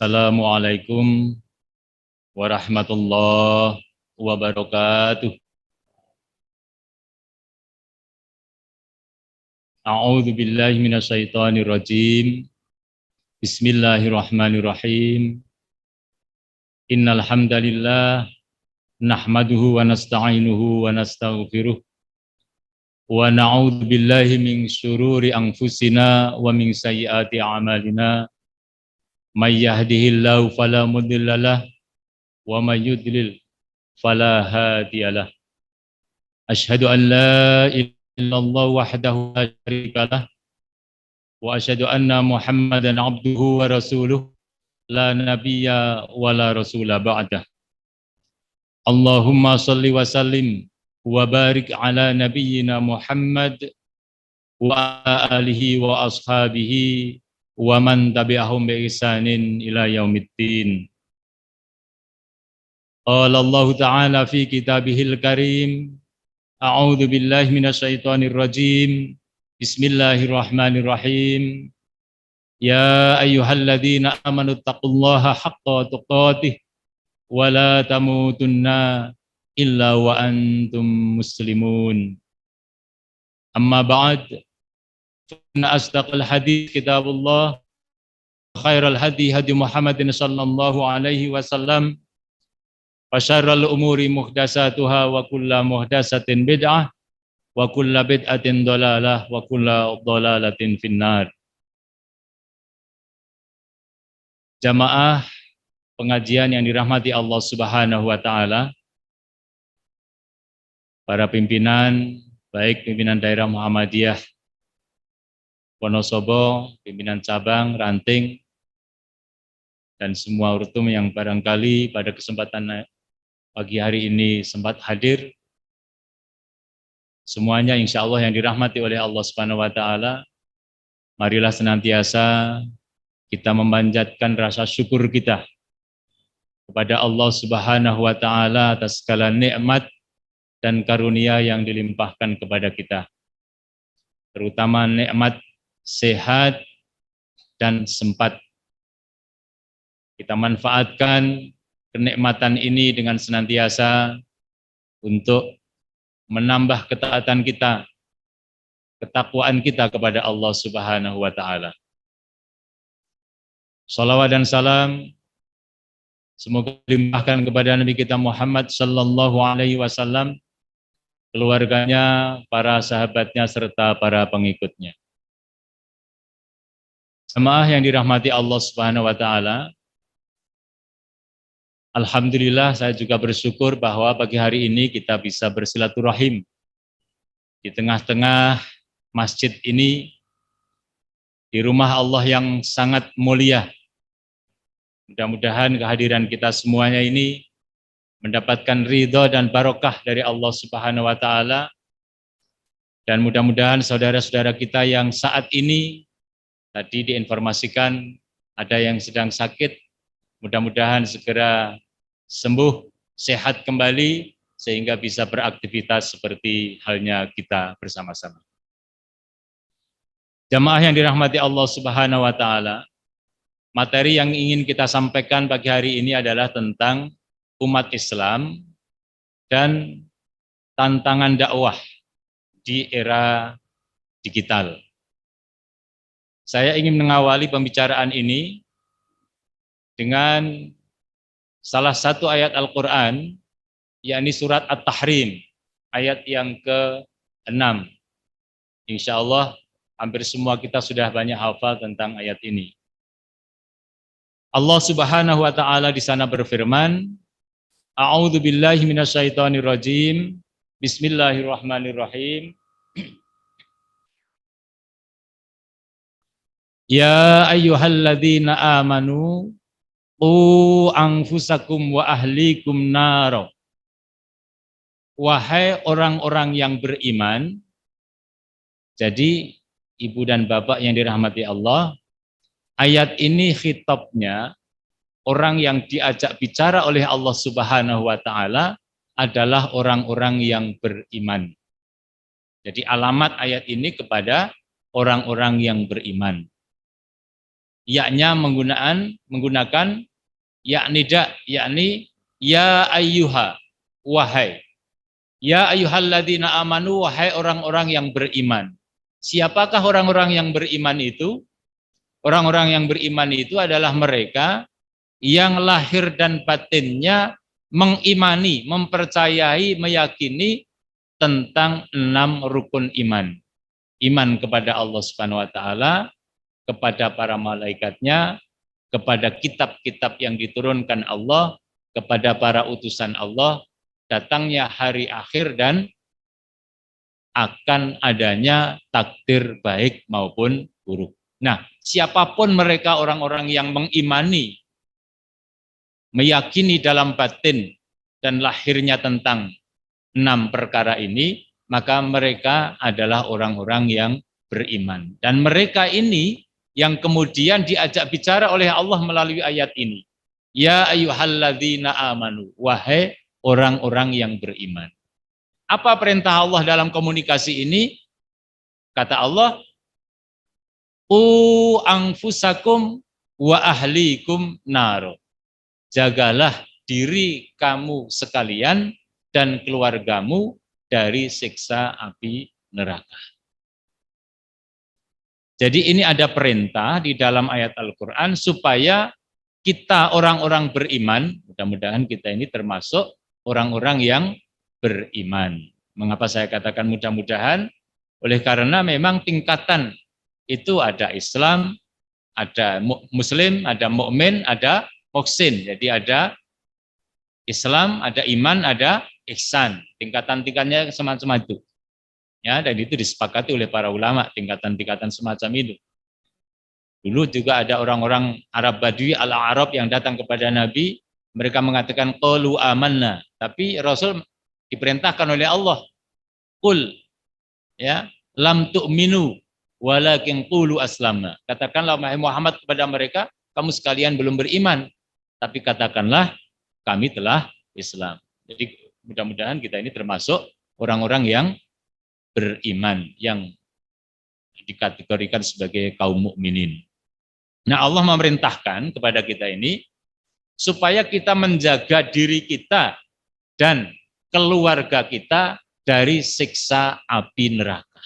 Assalamualaikum warahmatullahi wabarakatuh. A'udzu billahi minasyaitonir rajim. Bismillahirrahmanirrahim. Innal hamdalillah nahmaduhu wa nasta'inuhu wa nastaghfiruh wa na'udzu billahi min syururi anfusina wa min sayyiati a'malina. May yahdihillahu fala mudhillalah wa may yudlil fala hadiyalah. Asyhadu an la ilaha illallah wahdahu la syarikalah wa asyhadu anna Muhammadan abduhu wa rasuluh la nabiyya wa la rasula ba'dah. Allahumma shalli wa sallim wa barik ala nabiyyina Muhammad wa alihi wa ashabihi wa man tabi'ahum bi ihsanin ila yaumiddin. Qala Allah ta'ala fi kitabihil karim. A'udzu billahi minasyaitonir rajim. Bismillahirrahmanirrahim. Ya ayyuhalladzina amanu taqullaha haqqa tuqatih wa la tamutunna illa wa antum muslimun. Amma ba'd. Inna asdaqal hadits kitabullah, khairal hadi hadi Muhammadin sallallahu alaihi wasallam. Wa syarrul umuri muhdatsatuha wa kullu muhdatsatin bid'ah wa kullu bid'atin dhalalah wa kullu dhalalatin finnar. Jamaah pengajian yang dirahmati Allah Subhanahu wa taala, para pimpinan, baik pimpinan daerah Muhammadiyah Wonosobo, pimpinan cabang, ranting, dan semua urtum yang barangkali pada kesempatan pagi hari ini sempat hadir. Semuanya insya Allah yang dirahmati oleh Allah Subhanahu wa taala. Marilah senantiasa kita memanjatkan rasa syukur kita kepada Allah Subhanahu wa taala atas segala nikmat dan karunia yang dilimpahkan kepada kita. Terutama nikmat sehat dan sempat. Kita manfaatkan kenikmatan ini dengan senantiasa untuk menambah ketaatan kita, ketakwaan kita kepada Allah Subhanahu wa taala. Salawat dan salam semoga dilimpahkan kepada Nabi kita Muhammad sallallahu alaihi wasallam, keluarganya, para sahabatnya serta para pengikutnya. Jemaah yang dirahmati Allah Subhanahu wa taala, alhamdulillah saya juga bersyukur bahwa pagi hari ini kita bisa bersilaturahim di tengah-tengah masjid ini, di rumah Allah yang sangat mulia. Mudah-mudahan kehadiran kita semuanya ini mendapatkan ridho dan barokah dari Allah Subhanahu wa taala, dan mudah-mudahan saudara-saudara kita yang saat ini tadi diinformasikan ada yang sedang sakit, mudah-mudahan segera sembuh, sehat kembali, sehingga bisa beraktivitas seperti halnya kita bersama-sama. Jamaah yang dirahmati Allah Subhanahu wa taala, materi yang ingin kita sampaikan pagi hari ini adalah tentang umat Islam dan tantangan dakwah di era digital. Saya ingin mengawali pembicaraan ini dengan salah satu ayat Al-Quran, yakni surat At-Tahrim, ayat yang ke-6. Insya Allah hampir semua kita sudah banyak hafal tentang ayat ini. Allah Subhanahu wa taala di sana berfirman, A'udzu billahi minasyaitonir rajim. Bismillahirrahmanirrahim. Ya ayyuhalladzina amanu qu anfusakum wa ahlikum naro. Wahai orang-orang yang beriman, jadi ibu dan bapak yang dirahmati Allah, ayat ini khitabnya orang yang diajak bicara oleh Allah Subhanahu wa taala adalah orang-orang yang beriman. Jadi alamat ayat ini kepada orang-orang yang beriman. Ya-nya menggunakan ya nida, yakni ya ayyuha, wahai. Ya ayyuhalladzina amanu, wahai orang-orang yang beriman. Siapakah orang-orang yang beriman itu? Orang-orang yang beriman itu adalah mereka yang lahir dan batinnya mengimani, mempercayai, meyakini tentang 6 rukun iman. Iman kepada Allah Subhanahu wa taala, kepada para malaikatnya, kepada kitab-kitab yang diturunkan Allah, kepada para utusan Allah, datangnya hari akhir dan akan adanya takdir baik maupun buruk. Nah, siapapun mereka orang-orang yang mengimani, meyakini dalam batin dan lahirnya tentang 6 perkara ini, maka mereka adalah orang-orang yang beriman. Dan mereka ini yang kemudian diajak bicara oleh Allah melalui ayat ini. Ya ayyuhalladzina amanu, wahai orang-orang yang beriman. Apa perintah Allah dalam komunikasi ini? Kata Allah, anfusakum wa ahlikum naro. Jagalah diri kamu sekalian dan keluargamu dari siksa api neraka. Jadi ini ada perintah di dalam ayat Al-Quran supaya kita orang-orang beriman, mudah-mudahan kita ini termasuk orang-orang yang beriman. Mengapa saya katakan mudah-mudahan? Oleh karena memang tingkatan itu ada Islam, ada Muslim, ada mukmin, ada muhsin. Jadi ada Islam, ada iman, ada ihsan. Tingkatan-tingkatnya semacam itu. Ya, dan itu disepakati oleh para ulama, tingkatan-tingkatan semacam itu. Dulu juga ada orang-orang Arab Badui al-Arab yang datang kepada Nabi, mereka mengatakan qalu amanna, tapi Rasul diperintahkan oleh Allah, qul ya, lam tu'minu walakin qulu aslamna. Katakanlah wahai Muhammad kepada mereka, kamu sekalian belum beriman, tapi katakanlah kami telah Islam. Jadi mudah-mudahan kita ini termasuk orang-orang yang beriman, yang dikategorikan sebagai kaum mukminin. Nah, Allah memerintahkan kepada kita ini supaya kita menjaga diri kita dan keluarga kita dari siksa api neraka.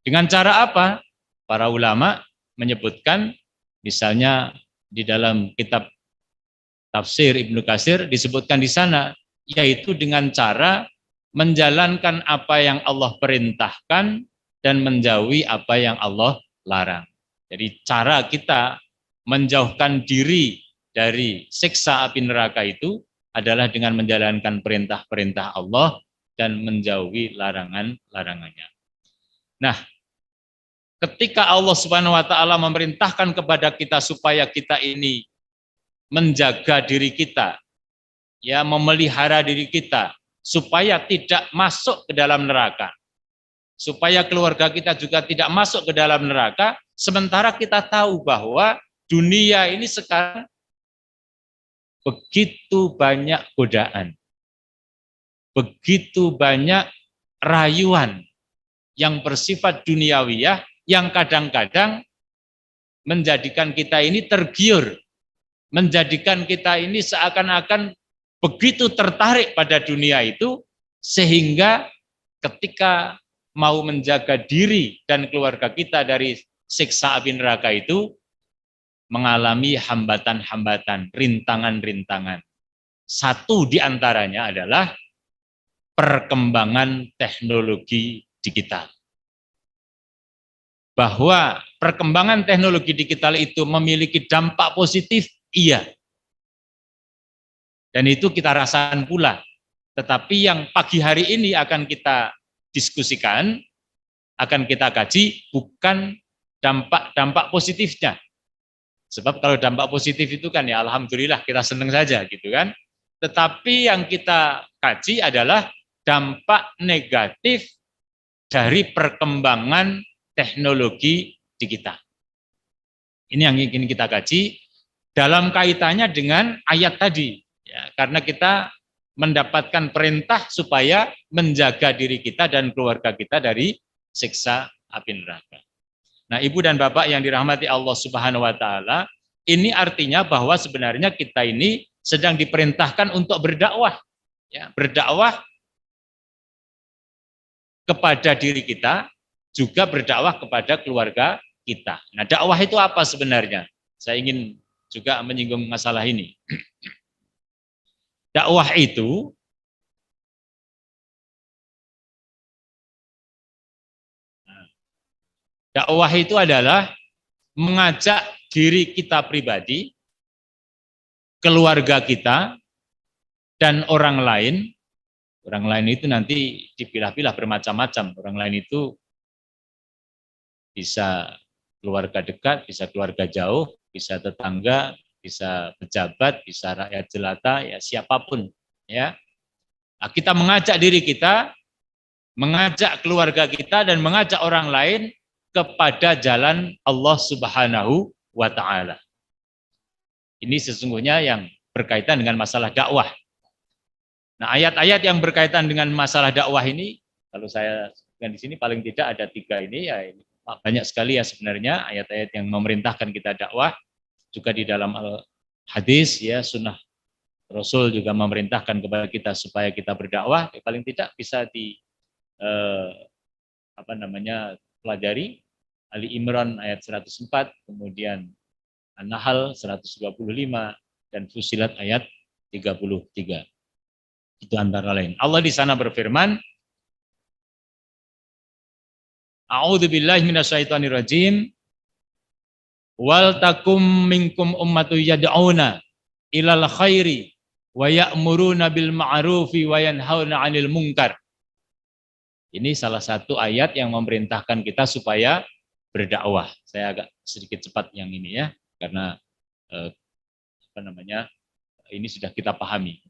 Dengan cara apa? Para ulama menyebutkan, misalnya di dalam kitab tafsir Ibnu Katsir disebutkan di sana, yaitu dengan cara menjalankan apa yang Allah perintahkan dan menjauhi apa yang Allah larang. Jadi cara kita menjauhkan diri dari siksa api neraka itu adalah dengan menjalankan perintah-perintah Allah dan menjauhi larangan-larangannya. Nah, ketika Allah Subhanahu wa taala memerintahkan kepada kita supaya kita ini menjaga diri kita, ya, memelihara diri kita supaya tidak masuk ke dalam neraka, supaya keluarga kita juga tidak masuk ke dalam neraka, sementara kita tahu bahwa dunia ini sekarang begitu banyak godaan, begitu banyak rayuan yang bersifat duniawiyah, yang kadang-kadang menjadikan kita ini tergiur, menjadikan kita ini seakan-akan begitu tertarik pada dunia itu, sehingga ketika mau menjaga diri dan keluarga kita dari siksa api neraka itu, mengalami hambatan-hambatan, rintangan-rintangan. Satu di antaranya adalah perkembangan teknologi digital. Bahwa perkembangan teknologi digital itu memiliki dampak positif, iya. Dan itu kita rasakan pula. Tetapi yang pagi hari ini akan kita diskusikan, akan kita kaji, bukan dampak-dampak positifnya. Sebab kalau dampak positif itu kan ya alhamdulillah kita senang saja gitu kan. Tetapi yang kita kaji adalah dampak negatif dari perkembangan teknologi digital. Ini yang ingin kita kaji dalam kaitannya dengan ayat tadi. Ya, karena kita mendapatkan perintah supaya menjaga diri kita dan keluarga kita dari siksa api neraka. Nah, Ibu dan Bapak yang dirahmati Allah Subhanahu wa taala, ini artinya bahwa sebenarnya kita ini sedang diperintahkan untuk berdakwah, ya, berdakwah kepada diri kita, juga berdakwah kepada keluarga kita. Nah, dakwah itu apa sebenarnya? Saya ingin juga menyinggung masalah ini. Dakwah itu adalah mengajak diri kita pribadi, keluarga kita, dan orang lain. Orang lain itu nanti dipilah-pilah bermacam-macam. Orang lain itu bisa keluarga dekat, bisa keluarga jauh, bisa tetangga, bisa pejabat, bisa rakyat jelata, ya siapapun. Ya, nah, kita mengajak diri kita, mengajak keluarga kita, dan mengajak orang lain kepada jalan Allah Subhanahu wa taala. Ini sesungguhnya yang berkaitan dengan masalah dakwah. Nah, ayat-ayat yang berkaitan dengan masalah dakwah ini, kalau saya sebutkan di sini paling tidak ada 3 ini, ya banyak sekali ya sebenarnya ayat-ayat yang memerintahkan kita dakwah. Juga di dalam hadis, ya, sunnah Rasul juga memerintahkan kepada kita supaya kita berdakwah. Paling tidak bisa pelajari Ali Imran ayat 104, kemudian An-Nahl 125, dan Fusilat ayat 33. Itu antara lain. Allah di sana berfirman, A'udzubillahi minasyaitonirrajim. Wal takum minkum ummatu yad'una ilal khairi wa ya'muruna bil ma'rufi wa yanhauna 'anil munkar. Ini salah satu ayat yang memerintahkan kita supaya berdakwah. Saya agak sedikit cepat yang ini ya, karena ini sudah kita pahami.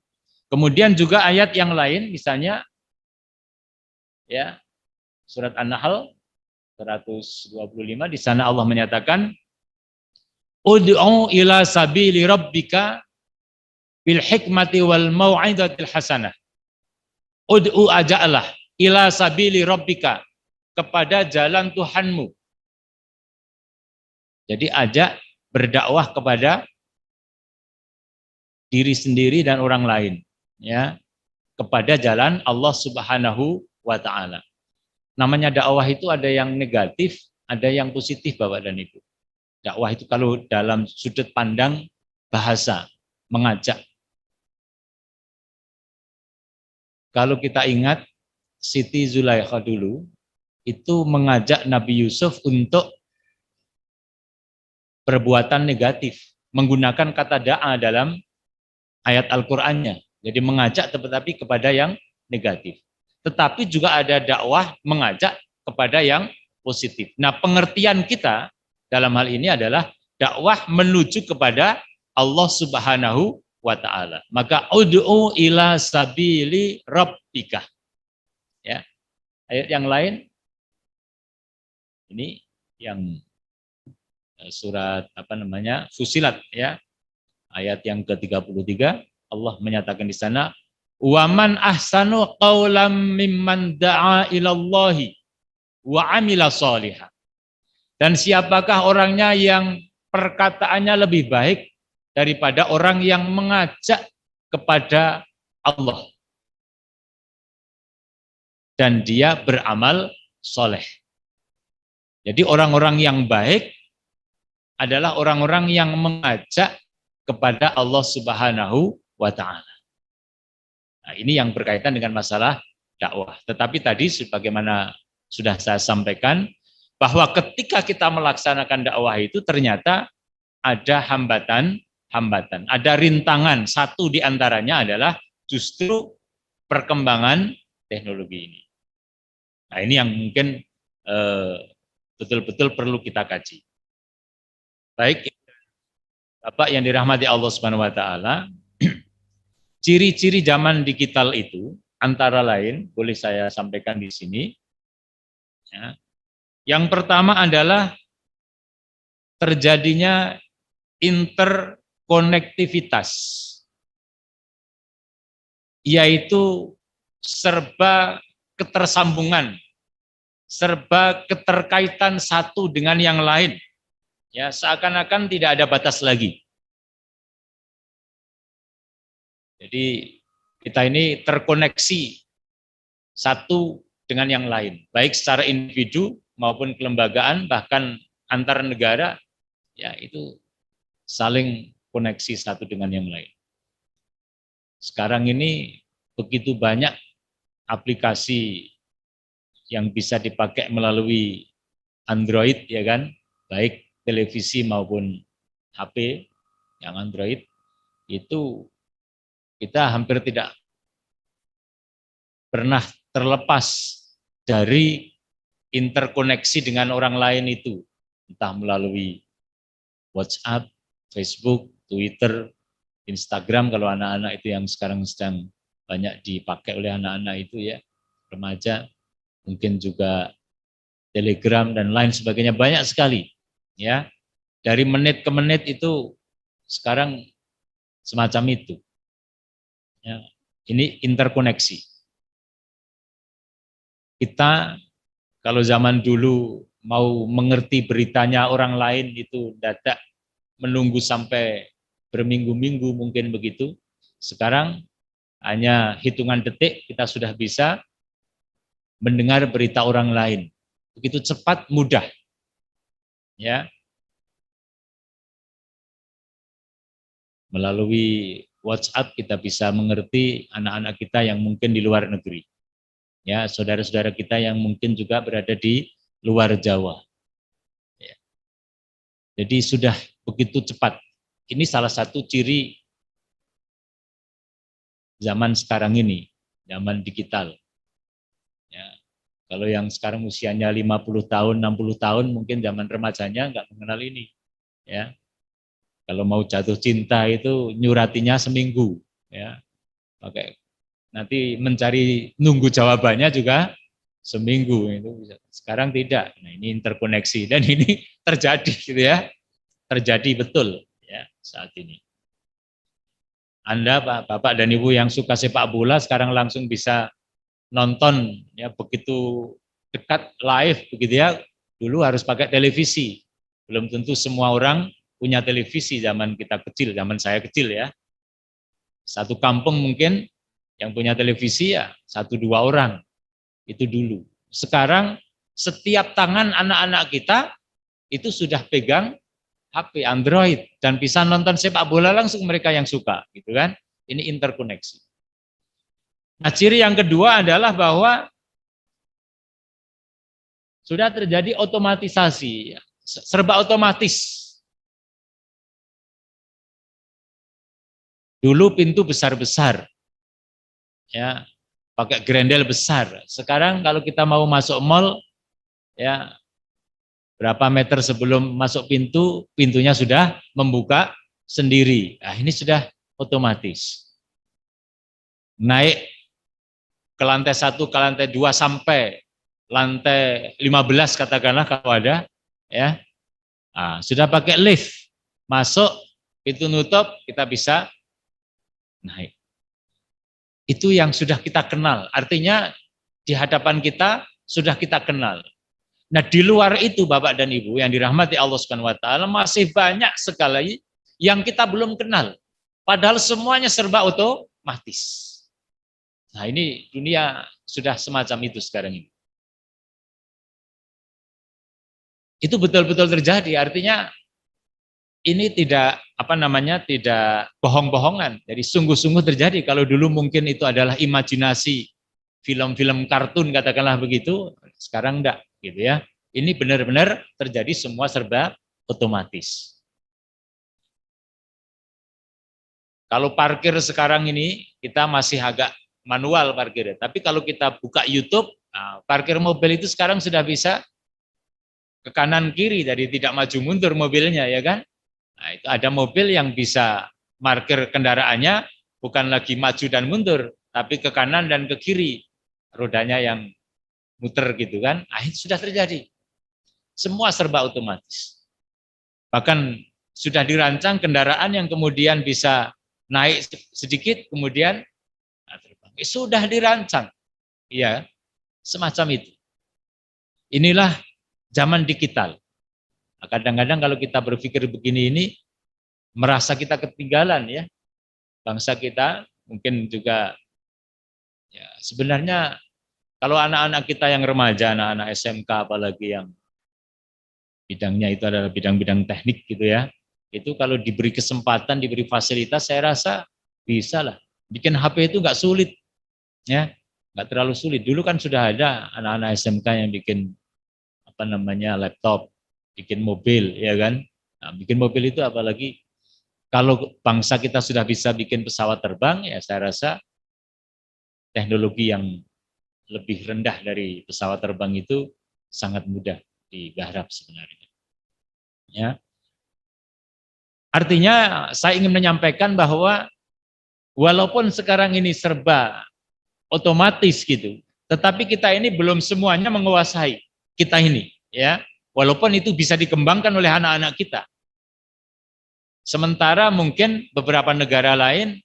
Kemudian juga ayat yang lain, misalnya ya surat An-Nahl 125, di sana Allah menyatakan, Ud'u ila sabili rabbika bil hikmati wal mau'izatil hasanah. Ud'u aja'lah ila sabili rabbika, kepada jalan Tuhanmu. Jadi ajak berdakwah kepada diri sendiri dan orang lain, ya, kepada jalan Allah Subhanahu wa taala. Namanya dakwah itu ada yang negatif, ada yang positif, Bapak dan Ibu. Dakwah itu kalau dalam sudut pandang bahasa, mengajak. Kalau kita ingat Siti Zulaikha dulu itu mengajak Nabi Yusuf untuk perbuatan negatif, menggunakan kata da'a dalam ayat Al-Qur'annya. Jadi mengajak tetapi kepada yang negatif. Tetapi juga ada dakwah mengajak kepada yang positif. Nah, pengertian kita dalam hal ini adalah dakwah menuju kepada Allah Subhanahu wa taala. Maka ud'u ila sabili rabbika. Ya. Ayat yang lain ini yang surat Fusilat ya. Ayat yang ke-33, Allah menyatakan di sana, "Waman ahsanu qaulam mimman da'a ilallahi wa amila sholihan." Dan siapakah orangnya yang perkataannya lebih baik daripada orang yang mengajak kepada Allah dan dia beramal soleh. Jadi orang-orang yang baik adalah orang-orang yang mengajak kepada Allah Subhanahu wa taala. Nah, ini yang berkaitan dengan masalah dakwah. Tetapi tadi sebagaimana sudah saya sampaikan, bahwa ketika kita melaksanakan dakwah itu ternyata ada hambatan, ada rintangan. Satu di antaranya adalah justru perkembangan teknologi ini. Nah, ini yang mungkin betul-betul perlu kita kaji. Baik, Bapak yang dirahmati Allah Subhanahu wa taala, ciri-ciri zaman digital itu antara lain boleh saya sampaikan di sini. Ya. Yang pertama adalah terjadinya interkonektivitas, yaitu serba ketersambungan serba keterkaitan satu dengan yang lain. Ya, seakan-akan tidak ada batas lagi. Jadi kita ini terkoneksi satu dengan yang lain, baik secara individu maupun kelembagaan, bahkan antar negara, ya itu saling koneksi satu dengan yang lain. Sekarang ini begitu banyak aplikasi yang bisa dipakai melalui Android, ya kan, baik televisi maupun HP yang Android, itu kita hampir tidak pernah terlepas dari interkoneksi dengan orang lain itu, entah melalui WhatsApp, Facebook, Twitter, Instagram kalau anak-anak itu yang sekarang sedang banyak dipakai oleh anak-anak itu ya, remaja, mungkin juga Telegram dan lain sebagainya, banyak sekali ya. Dari menit ke menit itu sekarang semacam itu. Ya, ini interkoneksi. Kita kalau zaman dulu mau mengerti beritanya orang lain itu dadak menunggu sampai berminggu-minggu mungkin begitu. Sekarang hanya hitungan detik kita sudah bisa mendengar berita orang lain. Begitu cepat, mudah. Ya. Melalui WhatsApp kita bisa mengerti anak-anak kita yang mungkin di luar negeri. Ya, saudara-saudara kita yang mungkin juga berada di luar Jawa. Ya. Jadi sudah begitu cepat. Ini salah satu ciri zaman sekarang ini, zaman digital. Ya. Kalau yang sekarang usianya 50 tahun, 60 tahun, mungkin zaman remajanya nggak mengenal ini. Ya. Kalau mau jatuh cinta itu nyuratinya seminggu. Ya. Pakai nanti mencari nunggu jawabannya juga seminggu itu bisa. Sekarang tidak. Nah, ini interkoneksi dan ini terjadi gitu ya. Terjadi betul ya saat ini. Anda Bapak dan Ibu yang suka sepak bola sekarang langsung bisa nonton ya begitu dekat live begitu ya. Dulu harus pakai televisi. Belum tentu semua orang punya televisi zaman kita kecil, zaman saya kecil ya. Satu kampung mungkin yang punya televisi ya 1-2 orang. Itu dulu. Sekarang setiap tangan anak-anak kita itu sudah pegang HP Android dan bisa nonton sepak bola langsung mereka yang suka, gitu kan? Ini interkoneksi. Nah, ciri yang kedua adalah bahwa sudah terjadi otomatisasi, serba otomatis. Dulu pintu besar-besar, ya, pakai grendel besar. Sekarang kalau kita mau masuk mall, ya, berapa meter sebelum masuk pintu, pintunya sudah membuka sendiri. Nah, ini sudah otomatis. Naik ke lantai 1, ke lantai 2 sampai lantai 15 katakanlah kalau ada, ya. Nah, sudah pakai lift. Masuk, pintu nutup, kita bisa naik. Itu yang sudah kita kenal. Artinya di hadapan kita sudah kita kenal. Nah, di luar itu Bapak dan Ibu yang dirahmati Allah Subhanahu wa taala masih banyak sekali yang kita belum kenal. Padahal semuanya serba otomatis. Nah, ini dunia sudah semacam itu sekarang ini. Itu betul-betul terjadi. Artinya ini tidak tidak bohong-bohongan. Jadi sungguh-sungguh terjadi. Kalau dulu mungkin itu adalah imajinasi film-film kartun katakanlah begitu, sekarang enggak gitu ya. Ini benar-benar terjadi semua serba otomatis. Kalau parkir sekarang ini kita masih agak manual parkir, tapi kalau kita buka YouTube, nah, parkir mobil itu sekarang sudah bisa ke kanan kiri, jadi tidak maju mundur mobilnya ya kan. Nah, itu ada mobil yang bisa parkir kendaraannya bukan lagi maju dan mundur, tapi ke kanan dan ke kiri, rodanya yang muter gitu kan. Nah, itu sudah terjadi. Semua serba otomatis. Bahkan sudah dirancang kendaraan yang kemudian bisa naik sedikit, kemudian terbang. Sudah dirancang. Ya, semacam itu. inilah zaman digital. Kadang-kadang kalau kita berpikir begini ini merasa kita ketinggalan ya. Bangsa kita mungkin juga ya sebenarnya kalau anak-anak kita yang remaja, anak-anak SMK apalagi yang bidangnya itu adalah bidang-bidang teknik gitu ya. Itu kalau diberi kesempatan, diberi fasilitas, saya rasa bisa lah. Bikin HP itu nggak sulit, ya, nggak terlalu sulit. Dulu kan sudah ada anak-anak SMK yang bikin apa namanya laptop, bikin mobil, ya kan. Nah, bikin mobil itu apalagi kalau bangsa kita sudah bisa bikin pesawat terbang, ya saya rasa teknologi yang lebih rendah dari pesawat terbang itu sangat mudah digarap sebenarnya. Ya. Artinya saya ingin menyampaikan bahwa walaupun sekarang ini serba otomatis gitu, tetapi kita ini belum semuanya menguasai kita ini, ya. Walaupun itu bisa dikembangkan oleh anak-anak kita. Sementara mungkin beberapa negara lain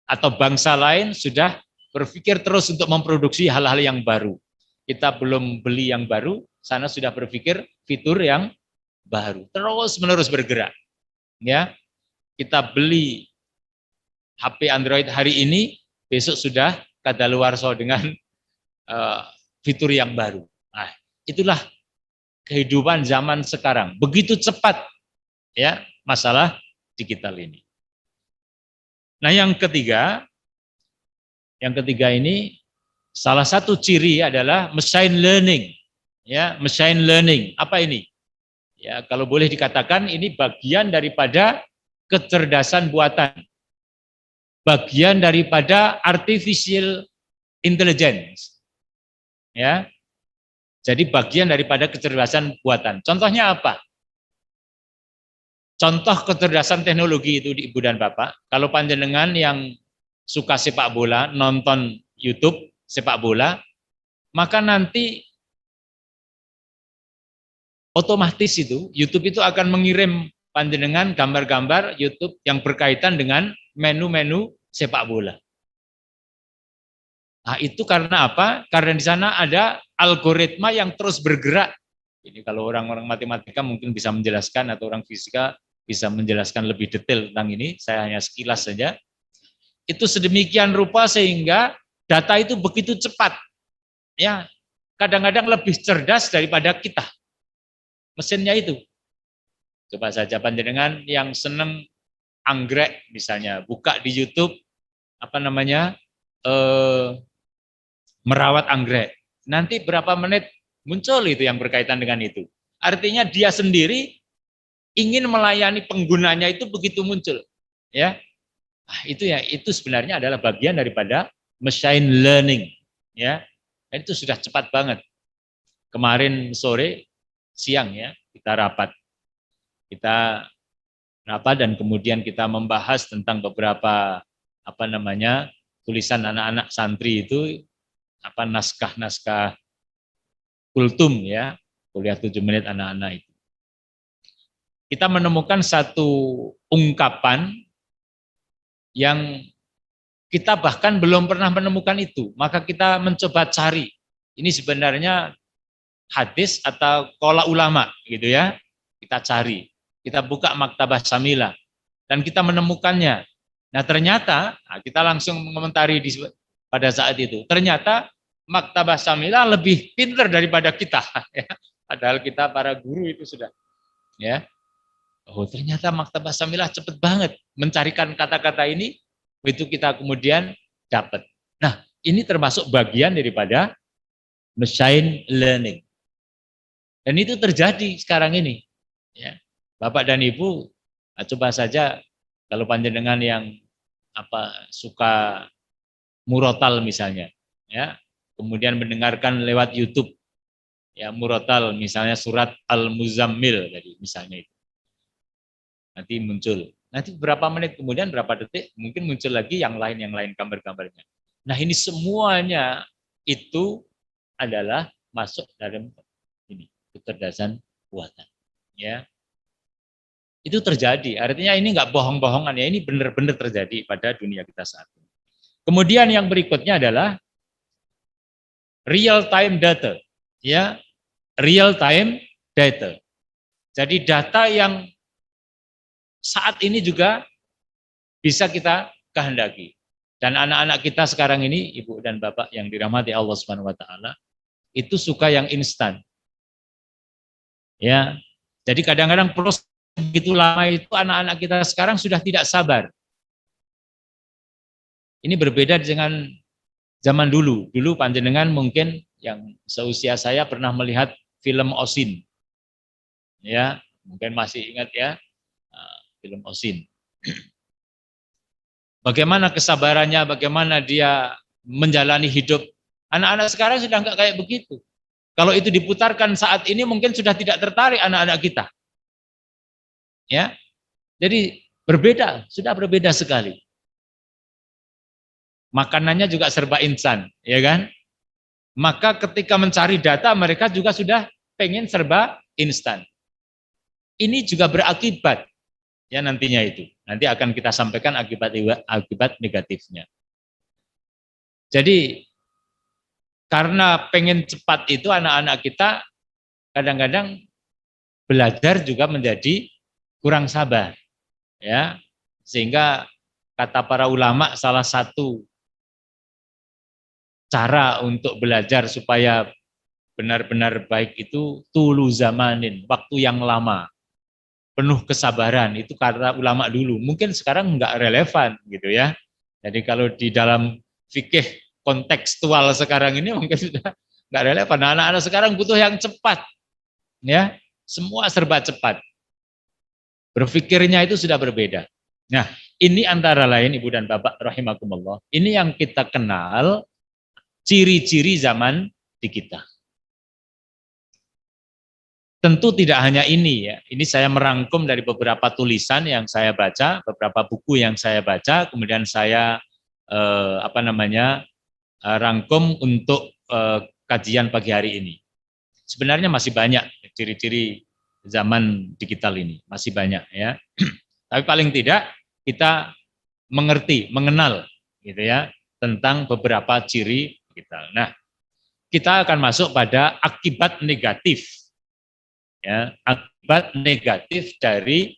atau bangsa lain sudah berpikir terus untuk memproduksi hal-hal yang baru. Kita belum beli yang baru, sana sudah berpikir fitur yang baru. Terus-menerus bergerak. Ya, kita beli HP Android hari ini, besok sudah kadaluarsa dengan fitur yang baru. Nah, itulah kehidupan zaman sekarang. Begitu cepat ya masalah digital ini. Nah, yang ketiga ini salah satu ciri adalah machine learning. Ya, machine learning. Apa ini? Ya, kalau boleh dikatakan ini bagian daripada kecerdasan buatan. Bagian daripada artificial intelligence. Ya. Jadi bagian daripada kecerdasan buatan. Contohnya apa? Contoh kecerdasan teknologi itu di Ibu dan Bapak. Kalau panjenengan yang suka sepak bola, nonton YouTube sepak bola, maka nanti otomatis itu YouTube itu akan mengirim panjenengan gambar-gambar YouTube yang berkaitan dengan menu-menu sepak bola. Nah, itu karena apa? Karena di sana ada algoritma yang terus bergerak. Ini kalau orang-orang matematika mungkin bisa menjelaskan atau orang fisika bisa menjelaskan lebih detail tentang ini. Saya hanya sekilas saja. Itu sedemikian rupa sehingga data itu begitu cepat. Ya, kadang-kadang lebih cerdas daripada kita. Mesinnya itu. Coba saja panjenengan yang seneng anggrek misalnya, buka di YouTube apa namanya? Merawat anggrek. Nanti berapa menit muncul itu yang berkaitan dengan itu. Artinya dia sendiri ingin melayani penggunanya itu begitu muncul. Ya. Nah, itu sebenarnya adalah bagian daripada machine learning. Ya. Dan itu sudah cepat banget. Kemarin sore, siang ya, kita rapat dan kemudian kita membahas tentang beberapa apa namanya tulisan anak-anak santri itu apa naskah-naskah kultum ya, kuliah 7 menit anak-anak itu. Kita menemukan satu ungkapan yang kita bahkan belum pernah menemukan itu, maka kita mencoba cari. Ini sebenarnya hadis atau qola ulama gitu ya. Kita cari. Kita buka Maktabah Syamilah dan kita menemukannya. Nah, ternyata kita langsung mengomentari pada saat itu. Ternyata Maktabah Syamilah lebih pintar daripada kita. Ya. Padahal kita para guru itu sudah. Ya. Oh, ternyata Maktabah Syamilah cepat banget mencarikan kata-kata ini. Itu kita kemudian dapat. Nah, ini termasuk bagian daripada machine learning. Dan itu terjadi sekarang ini. Ya. Bapak dan Ibu, coba saja kalau panjenengan yang suka murotal misalnya, ya, kemudian mendengarkan lewat YouTube, ya murotal misalnya surat Al-Muzammil tadi misalnya itu, nanti muncul. Nanti berapa menit kemudian, berapa detik, mungkin muncul lagi yang lain gambar-gambarnya. Nah ini semuanya itu adalah masuk dalam ini kecerdasan buatan, ya. Itu terjadi, artinya ini nggak bohong-bohongan ya, ini benar-benar terjadi pada dunia kita saat ini. Kemudian yang berikutnya adalah real time data, ya. real time data. Jadi data yang saat ini juga bisa kita kehendaki. Dan anak-anak kita sekarang ini, Ibu dan Bapak yang dirahmati Allah Subhanahu wa taala, itu suka yang instan. Ya. Jadi kadang-kadang proses begitu lama itu anak-anak kita sekarang sudah tidak sabar. Ini berbeda dengan zaman dulu. Dulu panjenengan mungkin yang seusia saya pernah melihat film Osin. Ya, mungkin masih ingat ya, film Osin. Bagaimana kesabarannya, bagaimana dia menjalani hidup. Anak-anak sekarang sudah enggak kayak begitu. Kalau itu diputarkan saat ini mungkin sudah tidak tertarik anak-anak kita. Ya. Jadi berbeda, sudah berbeda sekali. Makanannya juga serba instan, ya kan? Maka ketika mencari data mereka juga sudah pengen serba instan. Ini juga berakibat ya nantinya itu. Nanti akan kita sampaikan akibat negatifnya. Jadi karena pengen cepat itu anak-anak kita kadang-kadang belajar juga menjadi kurang sabar. Ya. Sehingga kata para ulama salah satu cara untuk belajar supaya benar-benar baik itu tulu zamanin, waktu yang lama, penuh kesabaran, itu kata ulama dulu. Mungkin sekarang enggak relevan gitu ya. Jadi kalau di dalam fikih kontekstual sekarang ini mungkin sudah enggak relevan. Anak-anak sekarang butuh yang cepat, ya, semua serba cepat. Berpikirnya itu sudah berbeda. Nah, ini antara lain Ibu dan Bapak rahimakumullah. Ini yang kita kenal ciri-ciri zaman digital. Tentu tidak hanya ini ya. Ini saya merangkum dari beberapa tulisan yang saya baca, beberapa buku yang saya baca, kemudian saya rangkum untuk kajian pagi hari ini. Sebenarnya masih banyak ciri-ciri zaman digital ini, masih banyak ya. Tapi paling tidak kita mengerti, mengenal gitu ya tentang beberapa ciri digital. Nah, kita akan masuk pada akibat negatif. Ya, akibat negatif dari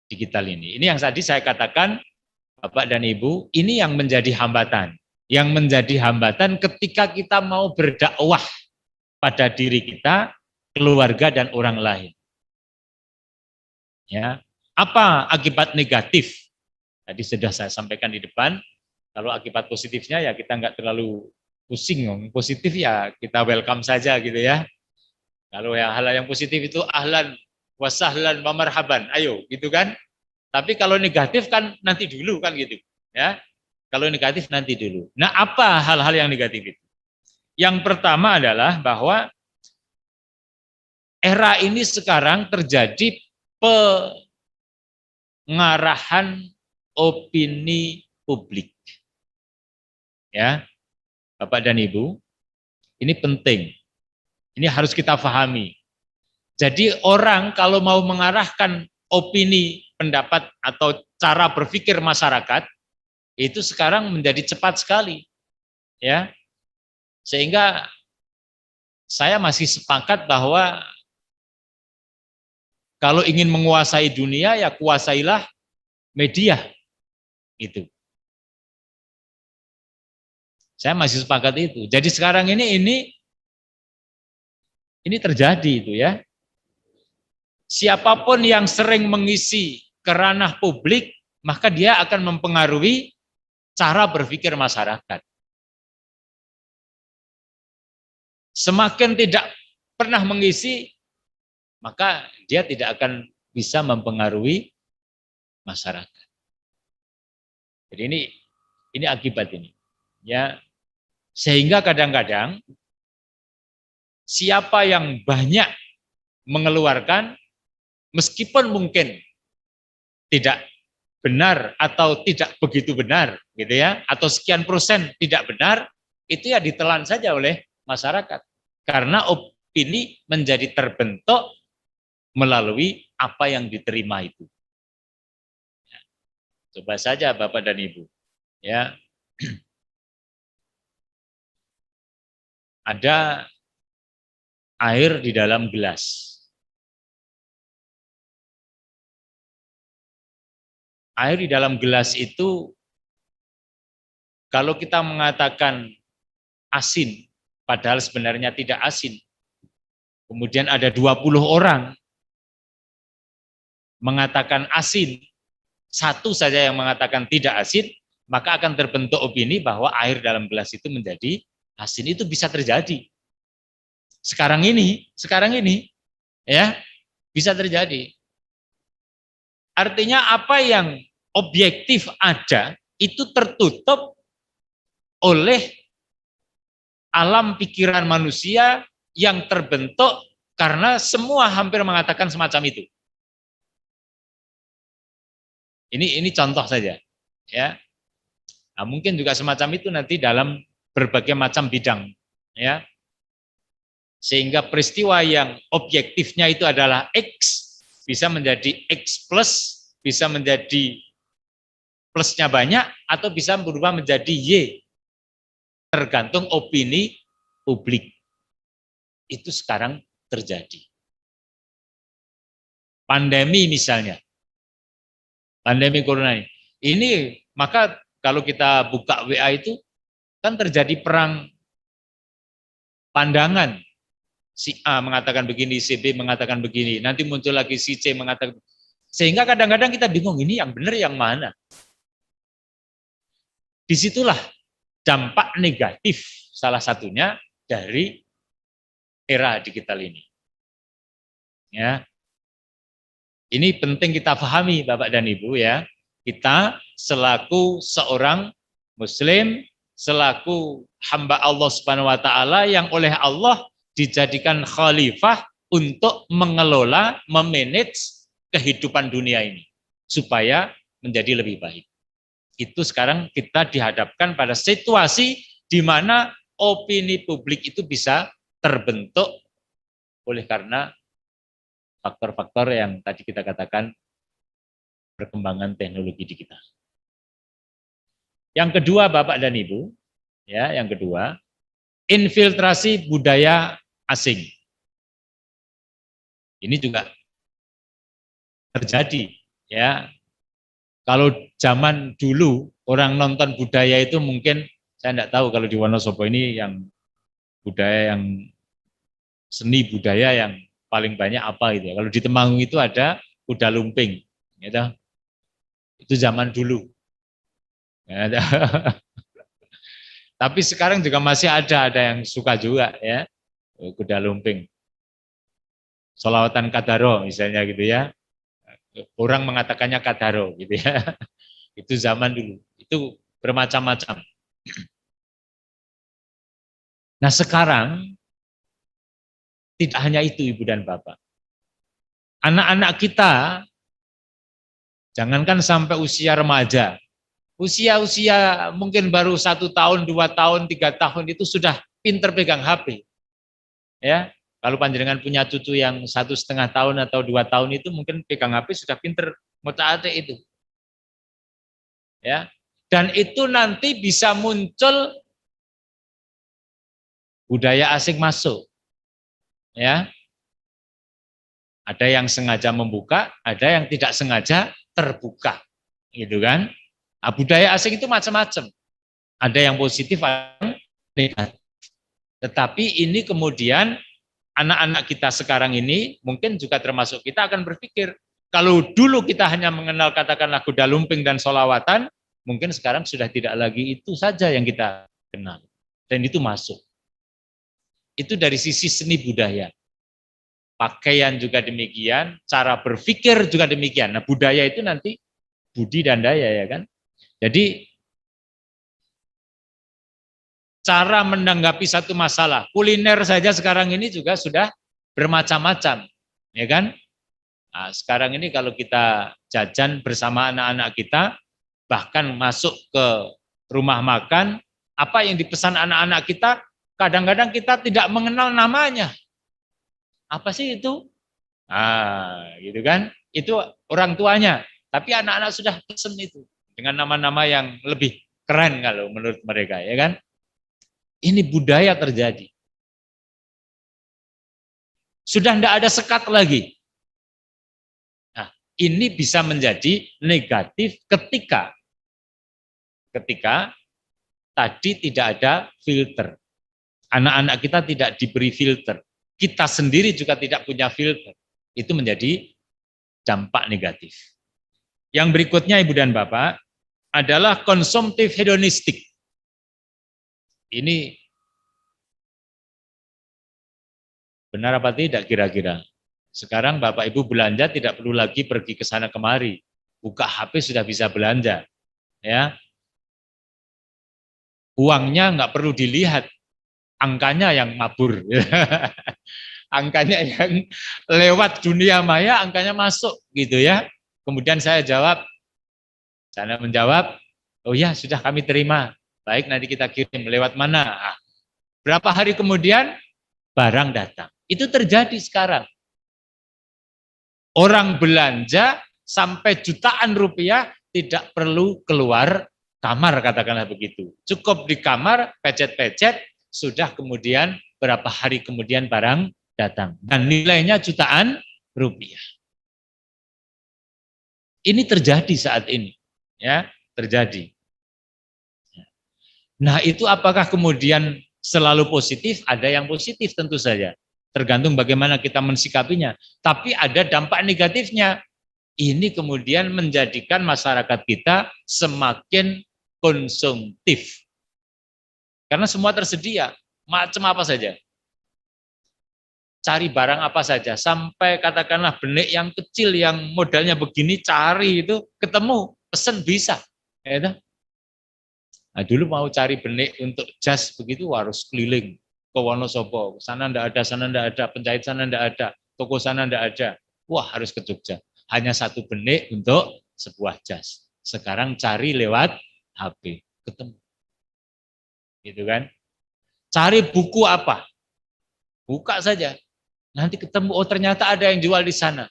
digital ini. Ini yang tadi saya katakan, Bapak dan Ibu, ini yang menjadi hambatan. Yang menjadi hambatan ketika kita mau berdakwah pada diri kita, keluarga dan orang lain. Ya, apa akibat negatif? Tadi sudah saya sampaikan di depan. Kalau akibat positifnya ya kita nggak terlalu pusing. Positif ya kita welcome saja gitu ya. Kalau ya hal yang positif itu ahlan wasahlan wa marhaban. Ayo gitu kan. Tapi kalau negatif kan nanti dulu kan gitu ya. Kalau negatif nanti dulu. Nah, apa hal-hal yang negatif itu? Yang pertama adalah bahwa era ini sekarang terjadi pengarahan opini publik. Ya. Bapak dan Ibu, ini penting. Ini harus kita pahami. Jadi orang kalau mau mengarahkan opini, pendapat atau cara berpikir masyarakat itu sekarang menjadi cepat sekali. Ya. Sehingga saya masih sepakat bahwa kalau ingin menguasai dunia ya kuasailah media. Itu. Saya masih sepakat itu. Jadi sekarang ini terjadi itu ya. Siapapun yang sering mengisi ke ranah publik, maka dia akan mempengaruhi cara berpikir masyarakat. Semakin tidak pernah mengisi, maka dia tidak akan bisa mempengaruhi masyarakat. Jadi ini akibat ini. Ya. Sehingga kadang-kadang siapa yang banyak mengeluarkan meskipun mungkin tidak benar atau tidak begitu benar gitu ya, atau sekian persen tidak benar, itu ya ditelan saja oleh masyarakat. Karena opini menjadi terbentuk melalui apa yang diterima itu. Ya. Coba saja Bapak dan Ibu. Ya. Ada air di dalam gelas. Air di dalam gelas itu kalau kita mengatakan asin, padahal sebenarnya tidak asin. Kemudian ada 20 orang mengatakan asin, satu saja yang mengatakan tidak asin, maka akan terbentuk opini bahwa air dalam gelas itu menjadi asin. Itu bisa terjadi. Sekarang ini, ya, bisa terjadi. Artinya apa yang objektif ada, itu tertutup oleh alam pikiran manusia yang terbentuk karena semua hampir mengatakan semacam itu. Ini contoh saja, ya. Nah, mungkin juga semacam itu nanti dalam berbagai macam bidang, ya. Sehingga peristiwa yang objektifnya itu adalah X bisa menjadi X plus, bisa menjadi plusnya banyak, atau bisa berubah menjadi Y. Tergantung opini publik. Itu sekarang terjadi. Pandemi misalnya. Pandemi corona ini. Ini maka kalau kita buka WA itu kan terjadi perang pandangan. Si A mengatakan begini, si B mengatakan begini, nanti muncul lagi si C mengatakan. Sehingga kadang-kadang kita bingung, ini yang benar yang mana? Disitulah dampak negatif salah satunya dari era digital ini. Ya. Ini penting kita pahami Bapak dan Ibu ya. Kita selaku seorang muslim, selaku hamba Allah Subhanahu wa taala yang oleh Allah dijadikan khalifah untuk mengelola, memanage kehidupan dunia ini supaya menjadi lebih baik. Itu sekarang kita dihadapkan pada situasi di mana opini publik itu bisa terbentuk oleh karena faktor-faktor yang tadi kita katakan perkembangan teknologi di kita. Yang kedua Bapak dan Ibu, ya, yang kedua, infiltrasi budaya asing. Ini juga terjadi, ya. Kalau zaman dulu orang nonton budaya itu mungkin saya tidak tahu kalau di Wonosobo ini yang budaya yang seni budaya yang paling banyak apa gitu ya. Kalau di Temanggung itu ada kuda lumping, gitu. Itu zaman dulu. Ya, tapi sekarang juga masih ada yang suka juga ya kuda lumping. Sholawatan Kadaro misalnya gitu ya. Orang mengatakannya Kadaro gitu ya. Itu zaman dulu. Itu bermacam-macam. Nah sekarang tidak hanya itu Ibu dan Bapak. Anak-anak kita jangankan sampai usia remaja, usia mungkin baru 1 tahun, 2 tahun, 3 tahun itu sudah pinter pegang HP. Ya, kalau panjenengan punya cucu yang 1,5 tahun atau 2 tahun itu mungkin pegang HP sudah pinter ngotak-atik itu. Ya, dan itu nanti bisa muncul budaya asing masuk. Ya, ada yang sengaja membuka, ada yang tidak sengaja terbuka, gitu kan? Nah, budaya asing itu macam-macam. Ada yang positif, ada yang negatif. Tetapi ini kemudian anak-anak kita sekarang ini mungkin juga termasuk kita akan berpikir, kalau dulu kita hanya mengenal katakanlah kuda lumping dan sholawatan, mungkin sekarang sudah tidak lagi itu saja yang kita kenal. Dan itu masuk. Itu dari sisi seni budaya. Pakaian juga demikian, cara berpikir juga demikian. Nah budaya itu nanti budi dan daya ya kan. Jadi cara menanggapi satu masalah, kuliner saja sekarang ini juga sudah bermacam-macam, ya kan? Nah, sekarang ini kalau kita jajan bersama anak-anak kita, bahkan masuk ke rumah makan, apa yang dipesan anak-anak kita, kadang-kadang kita tidak mengenal namanya. Apa sih itu? Nah, gitu kan? Itu orang tuanya. Tapi anak-anak sudah pesen itu dengan nama-nama yang lebih keren kalau menurut mereka, ya kan? Ini budaya terjadi. Sudah tidak ada sekat lagi. Nah, ini bisa menjadi negatif ketika tadi tidak ada filter. Anak-anak kita tidak diberi filter. Kita sendiri juga tidak punya filter. Itu menjadi dampak negatif. Yang berikutnya Ibu dan Bapak adalah konsumtif hedonistik. Ini benar apa tidak kira-kira? Sekarang Bapak Ibu belanja tidak perlu lagi pergi ke sana kemari. Buka HP sudah bisa belanja. Ya. Uangnya nggak perlu dilihat. Angkanya yang mabur. Angkanya yang lewat dunia maya, angkanya masuk gitu ya. Kemudian saya menjawab, oh ya sudah kami terima. Baik, nanti kita kirim lewat mana? Nah, berapa hari kemudian barang datang. Itu terjadi sekarang. Orang belanja sampai jutaan rupiah tidak perlu keluar kamar, katakanlah begitu. Cukup di kamar, pecet-pecet, sudah kemudian berapa hari kemudian barang datang. Dan nilainya jutaan rupiah. Ini terjadi saat ini. Ya, terjadi. Nah, itu apakah kemudian selalu positif? Ada yang positif tentu saja. Tergantung bagaimana kita mensikapinya. Tapi ada dampak negatifnya. Ini kemudian menjadikan masyarakat kita semakin konsumtif. Karena semua tersedia, macam apa saja. Cari barang apa saja, sampai katakanlah benik yang kecil yang modalnya begini, cari itu ketemu, pesen bisa. Ya, nah, dulu mau cari benik untuk jas begitu harus keliling ke Wonosobo, sana ndak ada, penjahit sana ndak ada, toko sana ndak ada. Wah, harus ke Jogja. Hanya satu benik untuk sebuah jas. Sekarang cari lewat HP, ketemu. Gitu kan? Cari buku apa? Buka saja. Nanti ketemu, oh ternyata ada yang jual di sana.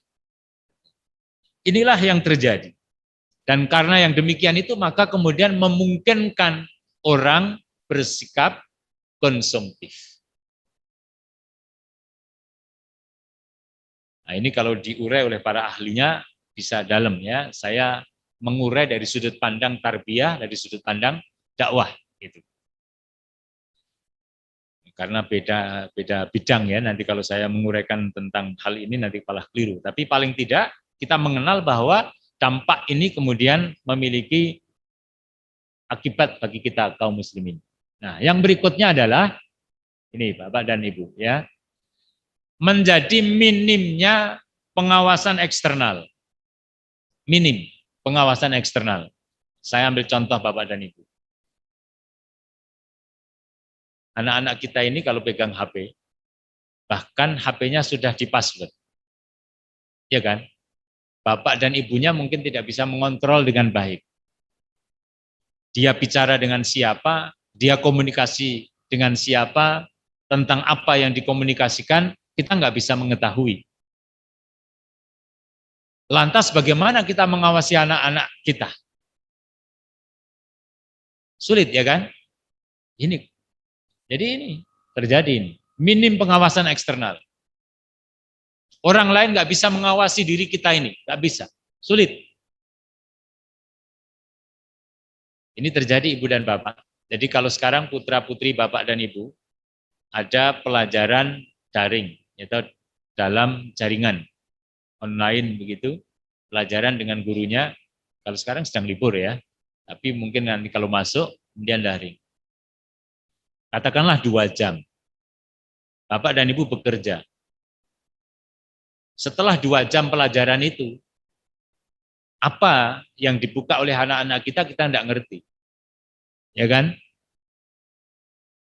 Inilah yang terjadi. Dan karena yang demikian itu, maka kemudian memungkinkan orang bersikap konsumtif. Nah, ini kalau diurai oleh para ahlinya bisa dalam ya. Saya mengurai dari sudut pandang tarbiyah, dari sudut pandang dakwah gitu. Karena beda bidang ya. Nanti kalau saya menguraikan tentang hal ini nanti malah keliru. Tapi paling tidak kita mengenal bahwa dampak ini kemudian memiliki akibat bagi kita kaum muslimin. Nah, yang berikutnya adalah ini Bapak dan Ibu ya. Menjadi minimnya pengawasan eksternal. Minim pengawasan eksternal. Saya ambil contoh Bapak dan Ibu. Anak-anak kita ini kalau pegang HP, bahkan HP-nya sudah di-password. Ya kan? Bapak dan ibunya mungkin tidak bisa mengontrol dengan baik. Dia bicara dengan siapa, dia komunikasi dengan siapa, tentang apa yang dikomunikasikan, kita nggak bisa mengetahui. Lantas bagaimana kita mengawasi anak-anak kita? Sulit ya kan? Jadi ini terjadi ini. Minim pengawasan eksternal. Orang lain nggak bisa mengawasi diri kita ini, nggak bisa, sulit. Ini terjadi Ibu dan Bapak. Jadi kalau sekarang putra-putri Bapak dan Ibu ada pelajaran daring, yaitu dalam jaringan online begitu, pelajaran dengan gurunya. Kalau sekarang sedang libur ya, tapi mungkin nanti kalau masuk kemudian daring. Katakanlah 2 jam. Bapak dan Ibu bekerja. Setelah 2 jam pelajaran itu, apa yang dibuka oleh anak-anak kita tidak ngerti. Ya kan?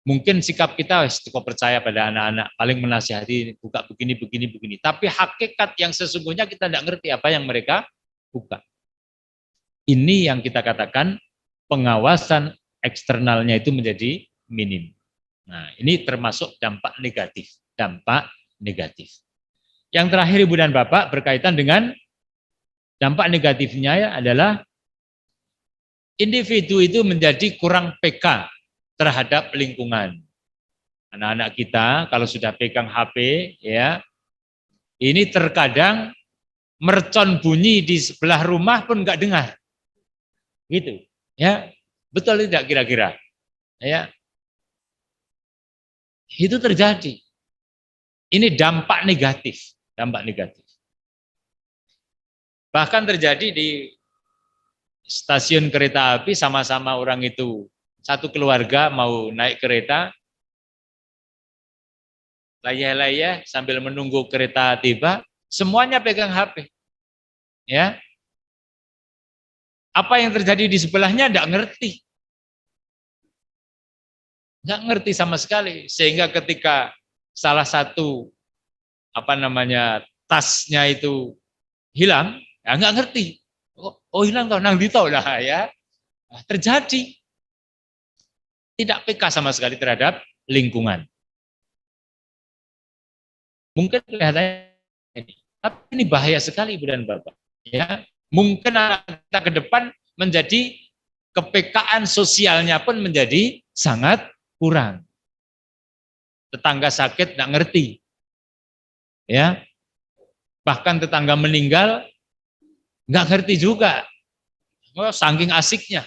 Mungkin sikap kita cukup percaya pada anak-anak, paling menasihati, buka begini. Tapi hakikat yang sesungguhnya kita tidak ngerti apa yang mereka buka. Ini yang kita katakan pengawasan eksternalnya itu menjadi minim. Nah, ini termasuk dampak negatif. Yang terakhir Ibu dan Bapak berkaitan dengan dampak negatifnya adalah individu itu menjadi kurang peka terhadap lingkungan. Anak-anak kita kalau sudah pegang HP ya, Ini terkadang mercon bunyi di sebelah rumah pun nggak dengar. Gitu. Ya, betul tidak kira-kira? Ya, itu terjadi. Ini dampak negatif, dampak negatif. Bahkan terjadi di stasiun kereta api, sama-sama orang itu satu keluarga mau naik kereta, layah-layah sambil menunggu kereta tiba, semuanya pegang HP. Ya, apa yang terjadi di sebelahnya nggak ngerti sama sekali, sehingga ketika salah satu tasnya itu hilang, ya nggak ngerti. Oh hilang toh, nang dito lah ya. Nah, terjadi tidak peka sama sekali terhadap lingkungan. Mungkin kelihatannya ini, tapi ini bahaya sekali Ibu dan Bapak. Ya, mungkin anak kita ke depan menjadi kepekaan sosialnya pun menjadi sangat kurang. Tetangga sakit nggak ngerti, ya. Bahkan tetangga meninggal nggak ngerti juga. Oh, saking asiknya.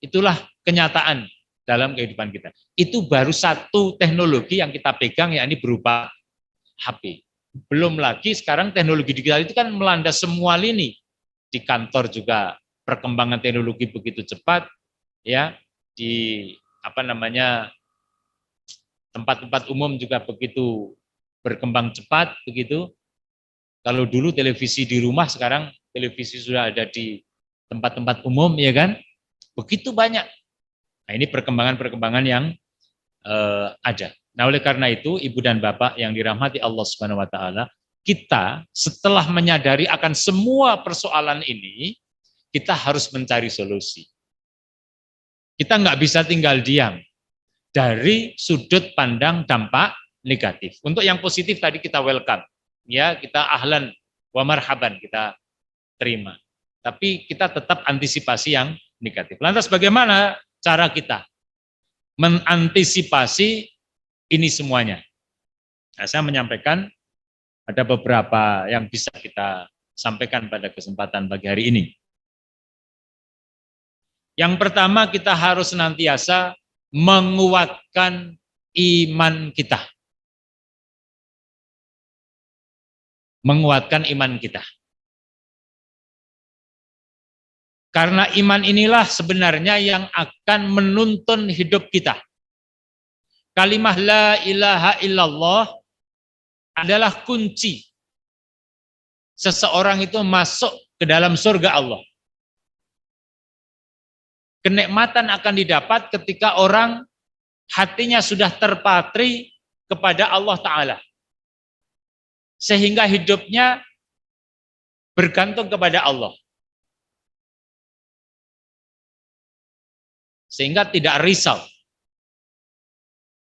Itulah kenyataan dalam kehidupan kita. Itu baru satu teknologi yang kita pegang, yakni berupa HP. Belum lagi sekarang teknologi digital itu kan melanda semua lini. Di kantor juga perkembangan teknologi begitu cepat, ya. Di tempat-tempat umum juga begitu berkembang cepat begitu. Kalau dulu televisi di rumah, sekarang televisi sudah ada di tempat-tempat umum, ya kan? Begitu banyak. Nah, ini perkembangan-perkembangan yang ada. Nah, oleh karena itu, Ibu dan Bapak yang dirahmati Allah Subhanahu wa taala, kita setelah menyadari akan semua persoalan ini, kita harus mencari solusi. Kita nggak bisa tinggal diam dari sudut pandang dampak negatif. Untuk yang positif tadi kita welcome, ya, kita ahlan wa marhaban, kita terima. Tapi kita tetap antisipasi yang negatif. Lantas bagaimana cara kita mengantisipasi ini semuanya? Nah, saya menyampaikan ada beberapa yang bisa kita sampaikan pada kesempatan pagi hari ini. Yang pertama, kita harus senantiasa menguatkan iman kita. Menguatkan iman kita. Karena iman inilah sebenarnya yang akan menuntun hidup kita. Kalimah la ilaha illallah adalah kunci seseorang itu masuk ke dalam surga Allah. Kenikmatan akan didapat ketika orang hatinya sudah terpatri kepada Allah Ta'ala. Sehingga hidupnya bergantung kepada Allah. Sehingga tidak risau.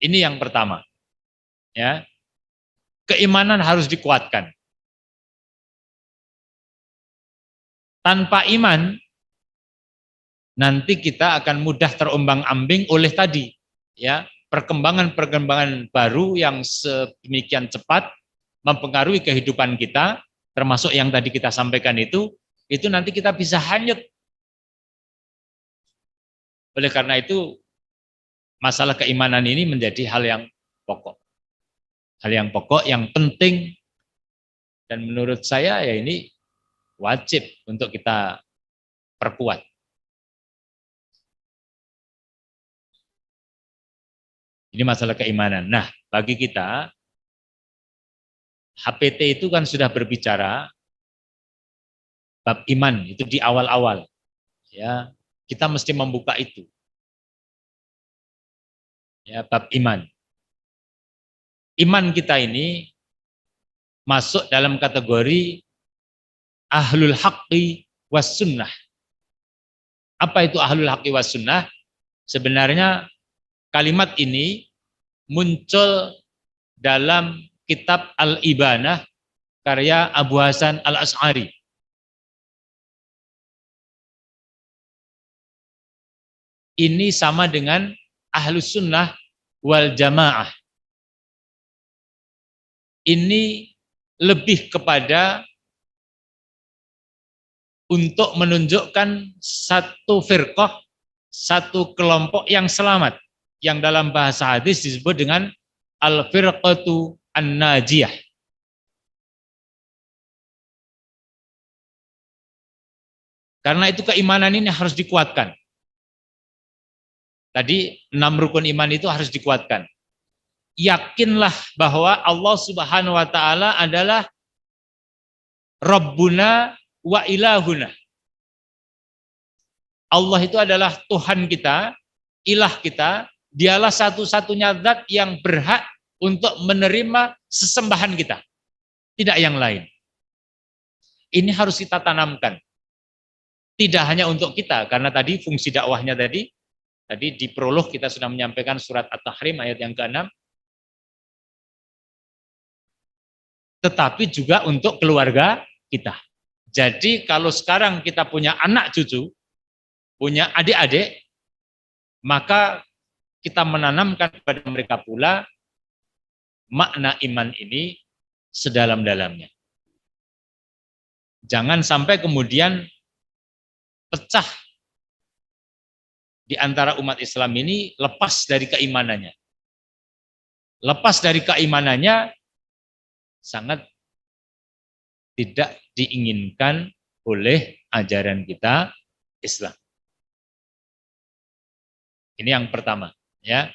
Ini yang pertama. Ya. Keimanan harus dikuatkan. Tanpa iman, nanti kita akan mudah terombang-ambing oleh tadi, ya, perkembangan-perkembangan baru yang sedemikian cepat mempengaruhi kehidupan kita, termasuk yang tadi kita sampaikan itu nanti kita bisa hanyut. Oleh karena itu, masalah keimanan ini menjadi hal yang pokok. Hal yang pokok, yang penting, dan menurut saya ya ini wajib untuk kita perkuat. Ini masalah keimanan. Nah, bagi kita, HPT itu kan sudah berbicara bab iman, itu di awal-awal. Ya, kita mesti membuka itu. Ya, bab iman. Iman kita ini masuk dalam kategori ahlul haqqi was sunnah. Apa itu ahlul haqqi was sunnah? Sebenarnya kalimat ini muncul dalam kitab Al-Ibanah karya Abu Hasan Al-Asy'ari. Ini sama dengan ahlus sunnah wal jamaah. ini lebih kepada untuk menunjukkan satu firqah, satu kelompok yang selamat, yang dalam bahasa hadis disebut dengan al-firqatu an-najiyah. Karena itu keimanan ini harus dikuatkan. Tadi 6 rukun iman itu harus dikuatkan. Yakinlah bahwa Allah Subhanahu wa taala adalah Rabbuna wa ilahuna. Allah itu adalah Tuhan kita, ilah kita, dialah satu-satunya zat yang berhak untuk menerima sesembahan kita, tidak yang lain. Ini harus kita tanamkan. Tidak hanya untuk kita, karena tadi fungsi dakwahnya tadi di prolog kita sudah menyampaikan surat At-Tahrim ayat yang ke-6, tetapi juga untuk keluarga kita. Jadi kalau sekarang kita punya anak cucu, punya adik-adik, maka kita menanamkan kepada mereka pula makna iman ini sedalam-dalamnya. Jangan sampai kemudian pecah di antara umat Islam ini lepas dari keimanannya. Lepas dari keimanannya sangat tidak diinginkan oleh ajaran kita Islam. Ini yang pertama, ya.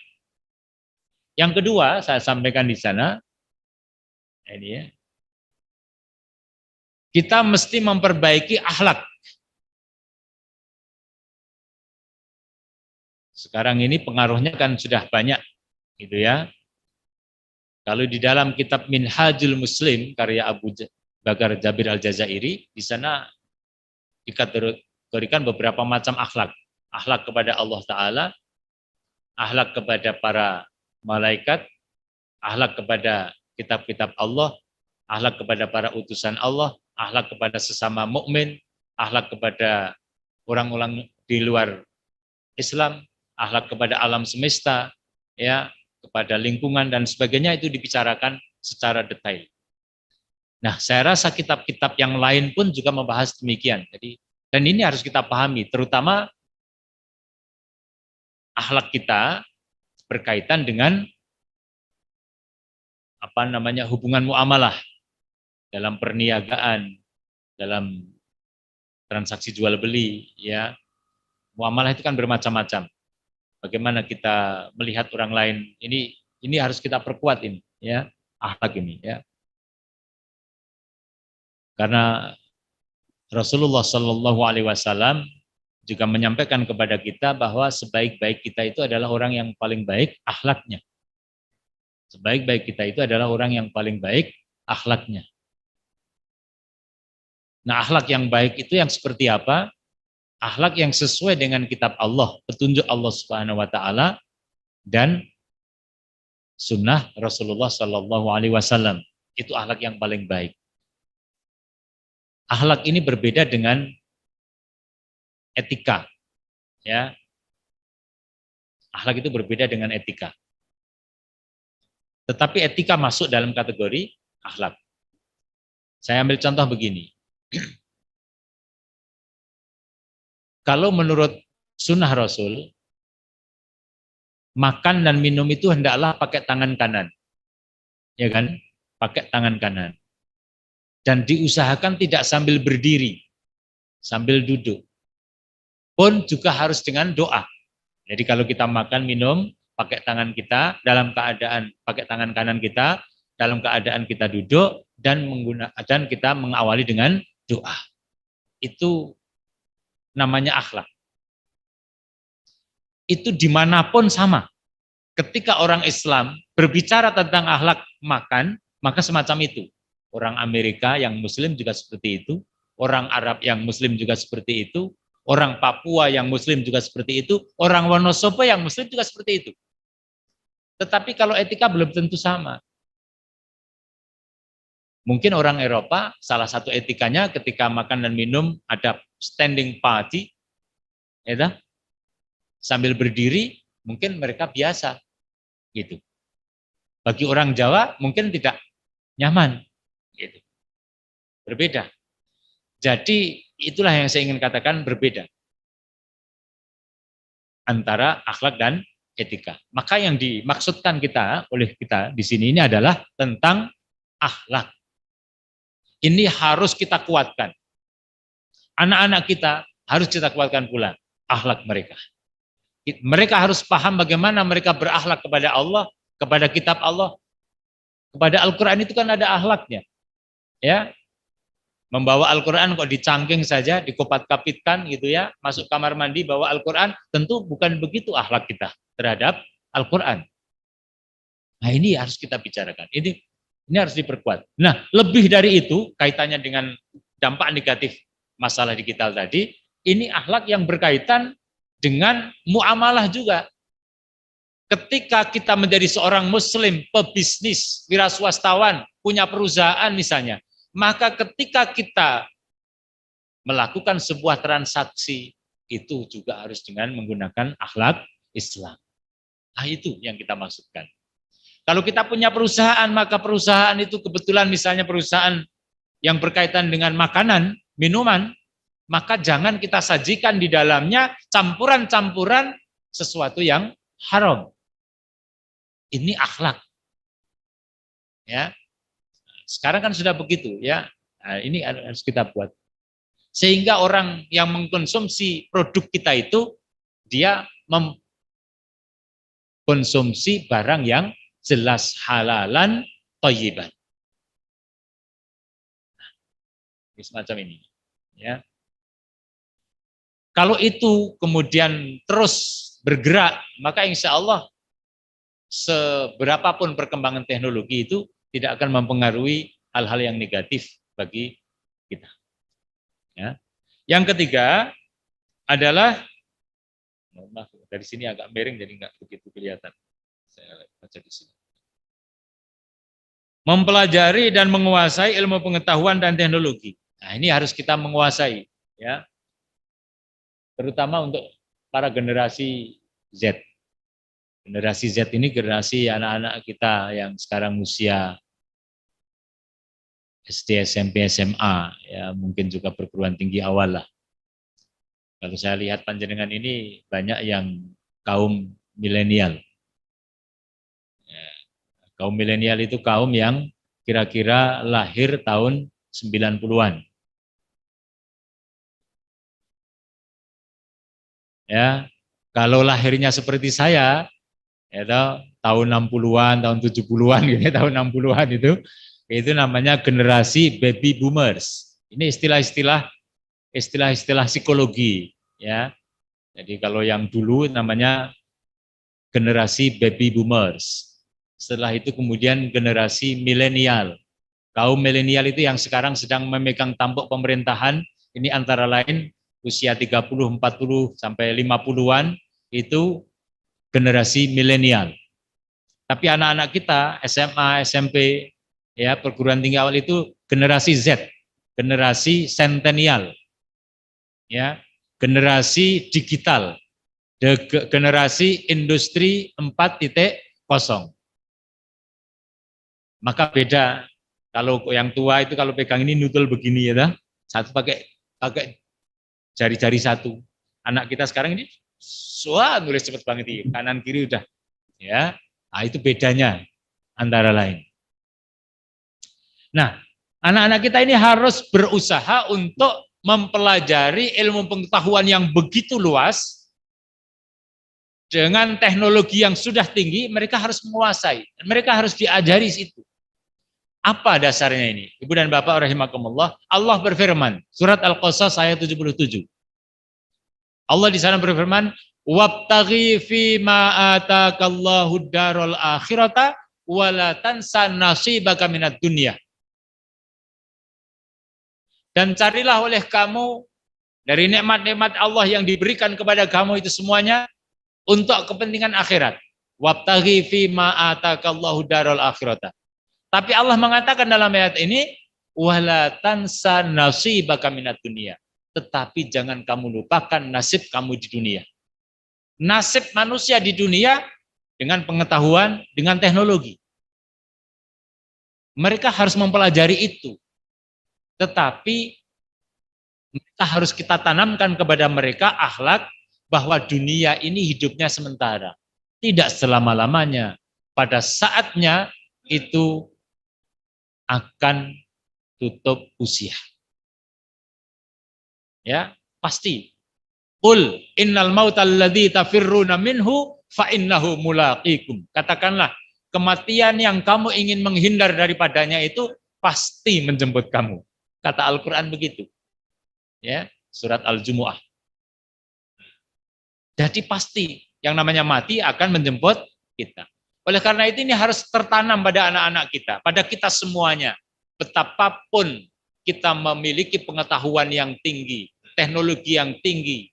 Yang kedua saya sampaikan di sana, ini ya. Kita mesti memperbaiki akhlak. Sekarang ini pengaruhnya kan sudah banyak, gitu ya. Kalau di dalam kitab Minhajul Muslim karya Abu Bakar Jabir Al-Jazairi, di sana dikategorikan beberapa macam akhlak. Akhlak kepada Allah Ta'ala, akhlak kepada para malaikat, akhlak kepada kitab-kitab Allah, akhlak kepada para utusan Allah, akhlak kepada sesama mukmin, akhlak kepada orang-orang di luar Islam, akhlak kepada alam semesta, ya, kepada lingkungan dan sebagainya, itu dibicarakan secara detail. Nah, saya rasa kitab-kitab yang lain pun juga membahas demikian. Jadi, dan ini harus kita pahami, terutama akhlak kita berkaitan dengan hubungan muamalah dalam perniagaan, dalam transaksi jual beli, ya. Muamalah itu kan bermacam-macam. Bagaimana kita melihat orang lain, ini harus kita perkuat ini, ya, akhlak ini, ya. Karena Rasulullah Shallallahu Alaihi Wasallam juga menyampaikan kepada kita bahwa sebaik-baik kita itu adalah orang yang paling baik akhlaknya. Sebaik-baik kita itu adalah orang yang paling baik akhlaknya. Nah, akhlak yang baik itu yang seperti apa? Akhlak yang sesuai dengan kitab Allah, petunjuk Allah Subhanahu wa taala dan sunnah Rasulullah Shallallahu alaihi wasallam. Itu akhlak yang paling baik. Akhlak ini berbeda dengan etika. Ya. Akhlak itu berbeda dengan etika. Tetapi etika masuk dalam kategori akhlak. Saya ambil contoh begini. Kalau menurut sunnah Rasul, makan dan minum itu hendaklah pakai tangan kanan. Ya kan? Pakai tangan kanan. Dan diusahakan tidak sambil berdiri, sambil duduk. Pun juga harus dengan doa. Jadi kalau kita makan, minum, pakai tangan kita, dalam keadaan pakai tangan kanan kita, dalam keadaan kita duduk, dan kita mengawali dengan doa. Itu namanya akhlak. Itu dimanapun sama. Ketika orang Islam berbicara tentang akhlak makan, maka semacam itu. Orang Amerika yang Muslim juga seperti itu, orang Arab yang Muslim juga seperti itu, orang Papua yang Muslim juga seperti itu, orang Wonosobo yang Muslim juga seperti itu. Tetapi kalau etika belum tentu sama. Mungkin orang Eropa, salah satu etikanya ketika makan dan minum ada standing party, ya, sambil berdiri, mungkin mereka biasa, gitu. Bagi orang Jawa mungkin tidak nyaman. Gitu. Berbeda. Jadi itulah yang saya ingin katakan berbeda antara akhlak dan etika. Maka yang dimaksudkan oleh kita di sini ini adalah tentang akhlak. Ini harus kita kuatkan. Anak-anak kita harus kita kuatkan pula akhlak mereka. Mereka harus paham bagaimana mereka berakhlak kepada Allah, kepada kitab Allah, kepada Al-Quran itu kan ada akhlaknya. Ya, membawa Al-Quran kok dicangking saja, dikupat-kapitkan gitu ya, masuk kamar mandi bawa Al-Quran, tentu bukan begitu akhlak kita terhadap Al-Quran. Nah ini harus kita bicarakan, ini harus diperkuat. Nah lebih dari itu, kaitannya dengan dampak negatif masalah digital tadi, ini akhlak yang berkaitan dengan muamalah juga. Ketika kita menjadi seorang muslim, pebisnis, wiraswastawan, punya perusahaan misalnya, maka ketika kita melakukan sebuah transaksi, itu juga harus dengan menggunakan akhlak Islam. Nah itu yang kita maksudkan. Kalau kita punya perusahaan, maka perusahaan itu kebetulan misalnya perusahaan yang berkaitan dengan makanan, minuman, maka jangan kita sajikan di dalamnya campuran-campuran sesuatu yang haram. Ini akhlak. Ya. Sekarang kan sudah begitu ya. Nah, ini harus kita buat. Sehingga orang yang mengkonsumsi produk kita itu dia mengkonsumsi barang yang jelas halalan thayyiban. Nah, semacam ini ya. Kalau itu kemudian terus bergerak, maka insya Allah seberapapun perkembangan teknologi itu tidak akan mempengaruhi hal-hal yang negatif bagi kita. Ya. Yang ketiga adalah, maaf, dari sini agak miring jadi nggak begitu kelihatan. Saya baca di sini. Mempelajari dan menguasai ilmu pengetahuan dan teknologi. Nah ini harus kita menguasai, ya. Terutama untuk para generasi Z. Generasi Z ini generasi anak-anak kita yang sekarang usia SD, SMP, SMA, ya mungkin juga perguruan tinggi awal lah. Kalau saya lihat panjenengan ini banyak yang kaum milenial. Ya, kaum milenial itu kaum yang kira-kira lahir tahun 90-an. Ya, kalau lahirnya seperti saya, ya tahun 60-an, tahun 70-an gitu, tahun 60-an itu namanya generasi baby boomers. Ini istilah-istilah psikologi ya. Jadi kalau yang dulu namanya generasi baby boomers. Setelah itu kemudian generasi milenial. Kaum milenial itu yang sekarang sedang memegang tampuk pemerintahan, ini antara lain usia 30, 40 sampai 50-an itu generasi milenial. Tapi anak-anak kita SMA, SMP, ya perguruan tinggi awal itu generasi Z, generasi centennial, ya generasi digital, generasi industri 4.0. Maka beda. Kalau yang tua itu kalau pegang ini nutul begini ya, satu pakai jari-jari satu. Anak kita sekarang ini, wah nulis cepet banget ini, kanan kiri udah, ya. Nah, itu bedanya antara lain. Nah, anak-anak kita ini harus berusaha untuk mempelajari ilmu pengetahuan yang begitu luas dengan teknologi yang sudah tinggi. Mereka harus menguasai, mereka harus diajari itu. Apa dasarnya ini? Ibu dan Bapak rahimakumullah, Allah berfirman, surat Al-Qasas ayat 77. Allah di sana berfirman, wabtaghi fi ma atakallahu darul akhirata wala tansa nasibaka minad dunya. Dan carilah oleh kamu dari nikmat-nikmat Allah yang diberikan kepada kamu itu semuanya untuk kepentingan akhirat. Wabtaghi fi ma atakallahu darul akhirata. Tapi Allah mengatakan dalam ayat ini, wala tansa nasibaka minad dunya. Tetapi jangan kamu lupakan nasib kamu di dunia. Nasib manusia di dunia dengan pengetahuan, dengan teknologi. Mereka harus mempelajari itu. Tetapi mereka harus kita tanamkan kepada mereka akhlak bahwa dunia ini hidupnya sementara. Tidak selama-lamanya. Pada saatnya itu akan tutup usia. Ya, pasti. Qul innal mautal ladzi tafirruna minhu fa innahu mulaqikum. Katakanlah, kematian yang kamu ingin menghindar daripadanya itu pasti menjemput kamu. Kata Al-Qur'an begitu. Ya, surat Al-Jumu'ah. Jadi pasti yang namanya mati akan menjemput kita. Oleh karena itu ini harus tertanam pada anak-anak kita, pada kita semuanya. Betapapun kita memiliki pengetahuan yang tinggi, teknologi yang tinggi,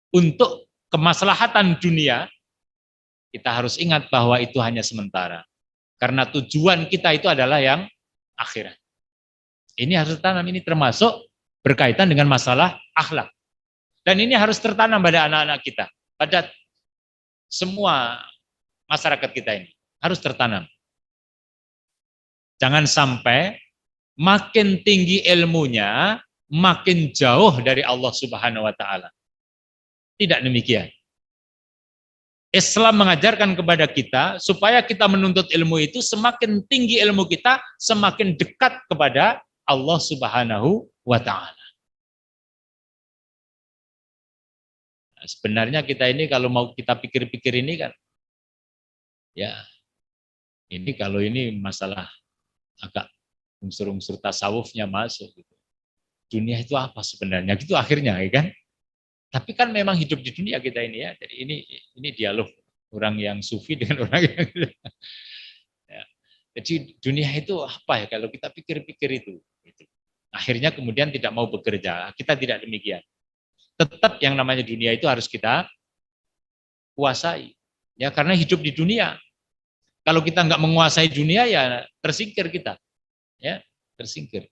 untuk kemaslahatan dunia, kita harus ingat bahwa itu hanya sementara. Karena tujuan kita itu adalah yang akhirat. Ini harus tertanam, ini termasuk berkaitan dengan masalah akhlak. Dan ini harus tertanam pada anak-anak kita, pada semua masyarakat kita ini. Harus tertanam. Jangan sampai makin tinggi ilmunya, makin jauh dari Allah Subhanahu wa Ta'ala. Tidak demikian. Islam mengajarkan kepada kita supaya kita menuntut ilmu itu semakin tinggi ilmu kita, semakin dekat kepada Allah Subhanahu wa Ta'ala. Nah, sebenarnya kita ini kalau mau kita pikir-pikir ini kan, ya ini kalau ini masalah agak unsur-unsur tasawufnya masuk. Gitu. Dunia itu apa sebenarnya? Gitu akhirnya, ya kan? Tapi kan memang hidup di dunia kita ini ya. Jadi ini dialog orang yang sufi dengan orang yang ya. Jadi dunia itu apa ya kalau kita pikir-pikir itu. Akhirnya kemudian tidak mau bekerja. Kita tidak demikian. Tetap yang namanya dunia itu harus kita kuasai. Ya karena hidup di dunia. Kalau kita nggak menguasai dunia ya tersingkir kita. Ya, tersingkir.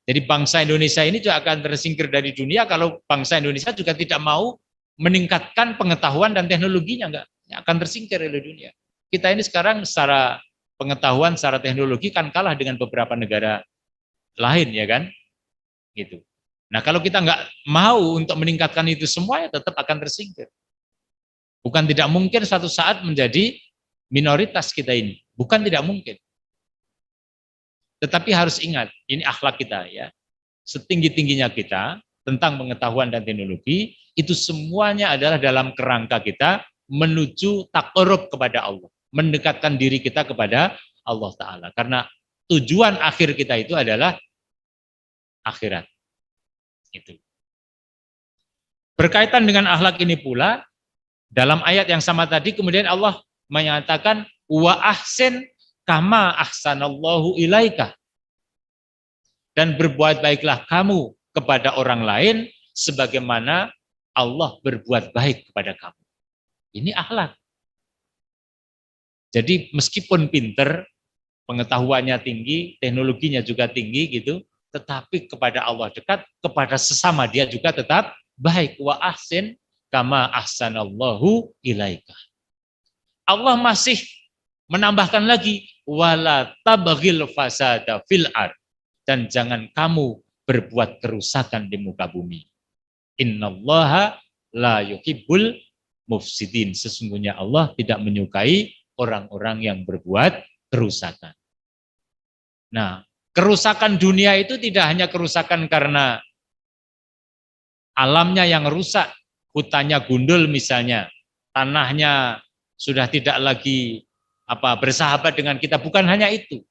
Jadi bangsa Indonesia ini juga akan tersingkir dari dunia kalau bangsa Indonesia juga tidak mau meningkatkan pengetahuan dan teknologinya, enggak akan tersingkir oleh dunia. Kita ini sekarang secara pengetahuan, secara teknologi kan kalah dengan beberapa negara lain, ya kan? Gitu. Nah kalau kita enggak mau untuk meningkatkan itu semua, ya tetap akan tersingkir. Bukan tidak mungkin suatu saat menjadi minoritas kita ini, bukan tidak mungkin. Tetapi harus ingat, ini akhlak kita ya. Setinggi-tingginya kita tentang pengetahuan dan teknologi, itu semuanya adalah dalam kerangka kita menuju takarrub kepada Allah. Mendekatkan diri kita kepada Allah Ta'ala. Karena tujuan akhir kita itu adalah akhirat. Itu. Berkaitan dengan akhlak ini pula, dalam ayat yang sama tadi kemudian Allah menyatakan, wa ahsin kama ahsanallahu ilaika. Dan berbuat baiklah kamu kepada orang lain sebagaimana Allah berbuat baik kepada kamu. Ini akhlak. Jadi meskipun pinter, pengetahuannya tinggi, teknologinya juga tinggi gitu, tetapi kepada Allah dekat, kepada sesama dia juga tetap baik. Wa ahsin kama ahsanallahu ilaika. Allah masih menambahkan lagi, wala tabghil fasada fil ard, dan jangan kamu berbuat kerusakan di muka bumi. Innallaha la yuhibbul mufsidin. Sesungguhnya Allah tidak menyukai orang-orang yang berbuat kerusakan. Nah, kerusakan dunia itu tidak hanya kerusakan karena alamnya yang rusak, hutannya gundul misalnya, tanahnya sudah tidak lagi bersahabat dengan kita, bukan hanya itu.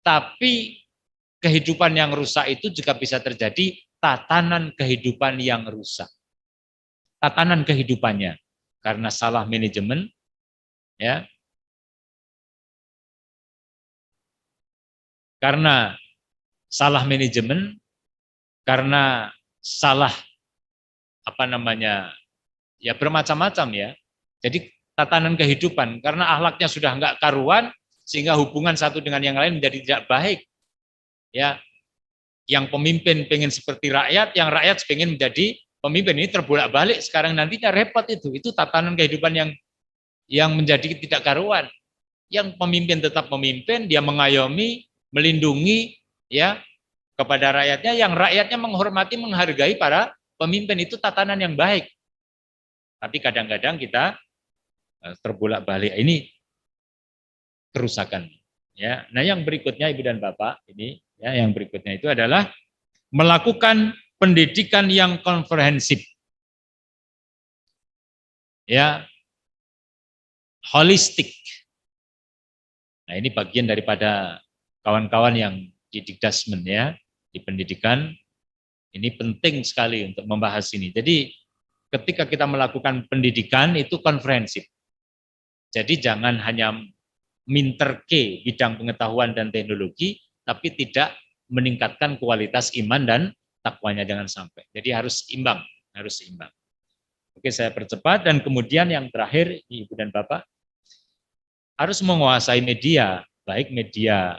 Tapi kehidupan yang rusak itu juga bisa terjadi tatanan kehidupan yang rusak. Tatanan kehidupannya karena salah manajemen, ya. Karena salah manajemen, karena salah ya bermacam-macam ya. Jadi tatanan kehidupan, karena akhlaknya sudah enggak karuan, sehingga hubungan satu dengan yang lain menjadi tidak baik. Ya, yang pemimpin pengen seperti rakyat, yang rakyat pengen menjadi pemimpin. Ini terbolak-balik sekarang, nantinya repot itu. Itu tatanan kehidupan yang menjadi tidak karuan. Yang pemimpin tetap memimpin, dia mengayomi, melindungi ya kepada rakyatnya, yang rakyatnya menghormati, menghargai para pemimpin. Itu tatanan yang baik. Tapi kadang-kadang kita terbolak-balik, ini kerusakan. Ya, nah yang berikutnya Ibu dan Bapak ini, ya yang berikutnya itu adalah melakukan pendidikan yang komprehensif, ya, holistik. Nah ini bagian daripada kawan-kawan yang di Dikdasmen ya, di pendidikan, ini penting sekali untuk membahas ini. Jadi ketika kita melakukan pendidikan itu komprehensif. Jadi jangan hanya minterke bidang pengetahuan dan teknologi, tapi tidak meningkatkan kualitas iman dan takwanya, jangan sampai. Jadi harus imbang, harus seimbang. Oke, saya percepat. Dan kemudian yang terakhir, Ibu dan Bapak, harus menguasai media, baik media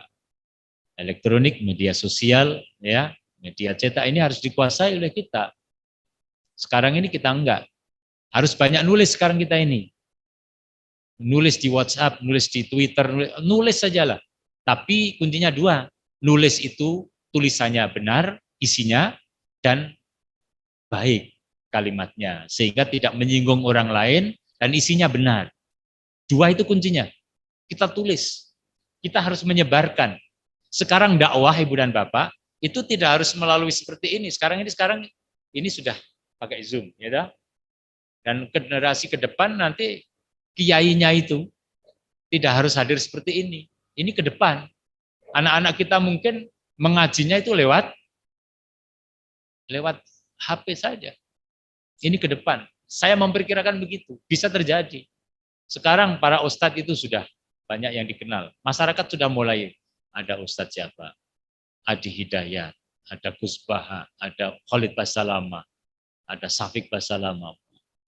elektronik, media sosial, ya, media cetak, ini harus dikuasai oleh kita. Sekarang ini kita enggak. Harus banyak nulis sekarang kita ini. Nulis di WhatsApp, nulis di Twitter, nulis sajalah. Tapi kuncinya dua, nulis itu tulisannya benar, isinya, dan baik kalimatnya, sehingga tidak menyinggung orang lain, dan isinya benar. Dua itu kuncinya. Kita tulis, kita harus menyebarkan. Sekarang dakwah Ibu dan Bapak, itu tidak harus melalui seperti ini. Sekarang ini sudah pakai Zoom, ya. Dan generasi ke depan nanti kiainya itu tidak harus hadir seperti ini. Ini ke depan. Anak-anak kita mungkin mengajinya itu lewat HP saja. Ini ke depan. Saya memperkirakan begitu. Bisa terjadi. Sekarang para ustadz itu sudah banyak yang dikenal. Masyarakat sudah mulai, ada ustadz siapa? Adi Hidayat, ada Gus Baha, ada Khalid Basalama, ada Syafiq Basalama.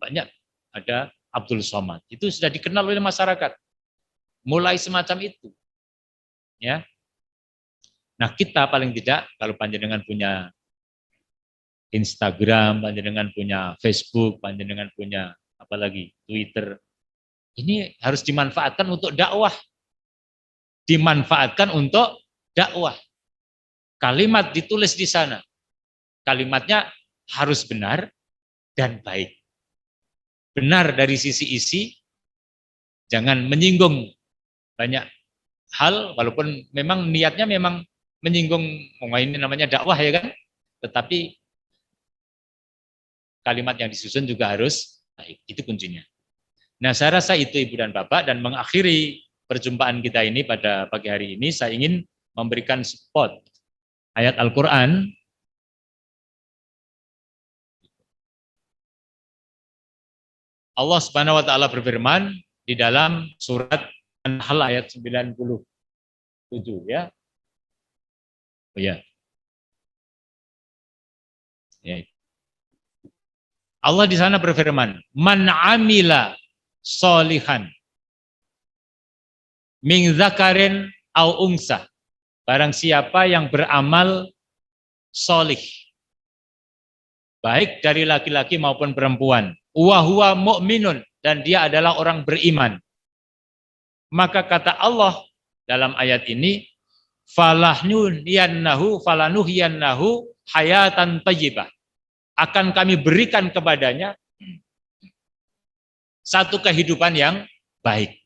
Banyak, ada Abdul Somad. Itu sudah dikenal oleh masyarakat. Mulai semacam itu. Ya. Nah, kita paling tidak kalau panjenengan punya Instagram, panjenengan punya Facebook, panjenengan punya apalagi Twitter, ini harus dimanfaatkan untuk dakwah. Dimanfaatkan untuk dakwah. Kalimat ditulis di sana. Kalimatnya harus benar dan baik. Benar dari sisi isi, jangan menyinggung banyak hal, walaupun memang niatnya memang menyinggung, ini namanya dakwah ya kan, tetapi kalimat yang disusun juga harus baik, itu kuncinya. Nah, saya rasa itu Ibu dan Bapak, dan mengakhiri perjumpaan kita ini pada pagi hari ini, saya ingin memberikan spot ayat Al-Quran. Allah Subhanahu wa taala berfirman di dalam surat An-Nahl ayat 97 ya. Oh ya. Ya. Allah di sana berfirman, "Man 'amila sholihan min dzakarin au unsa." Barang siapa yang beramal solih, baik dari laki-laki maupun perempuan, wa huwa mu'minun, dan dia adalah orang beriman. Maka kata Allah dalam ayat ini, falanuhyiyannahu hayatan thayyibah. Akan kami berikan kepadanya satu kehidupan yang baik.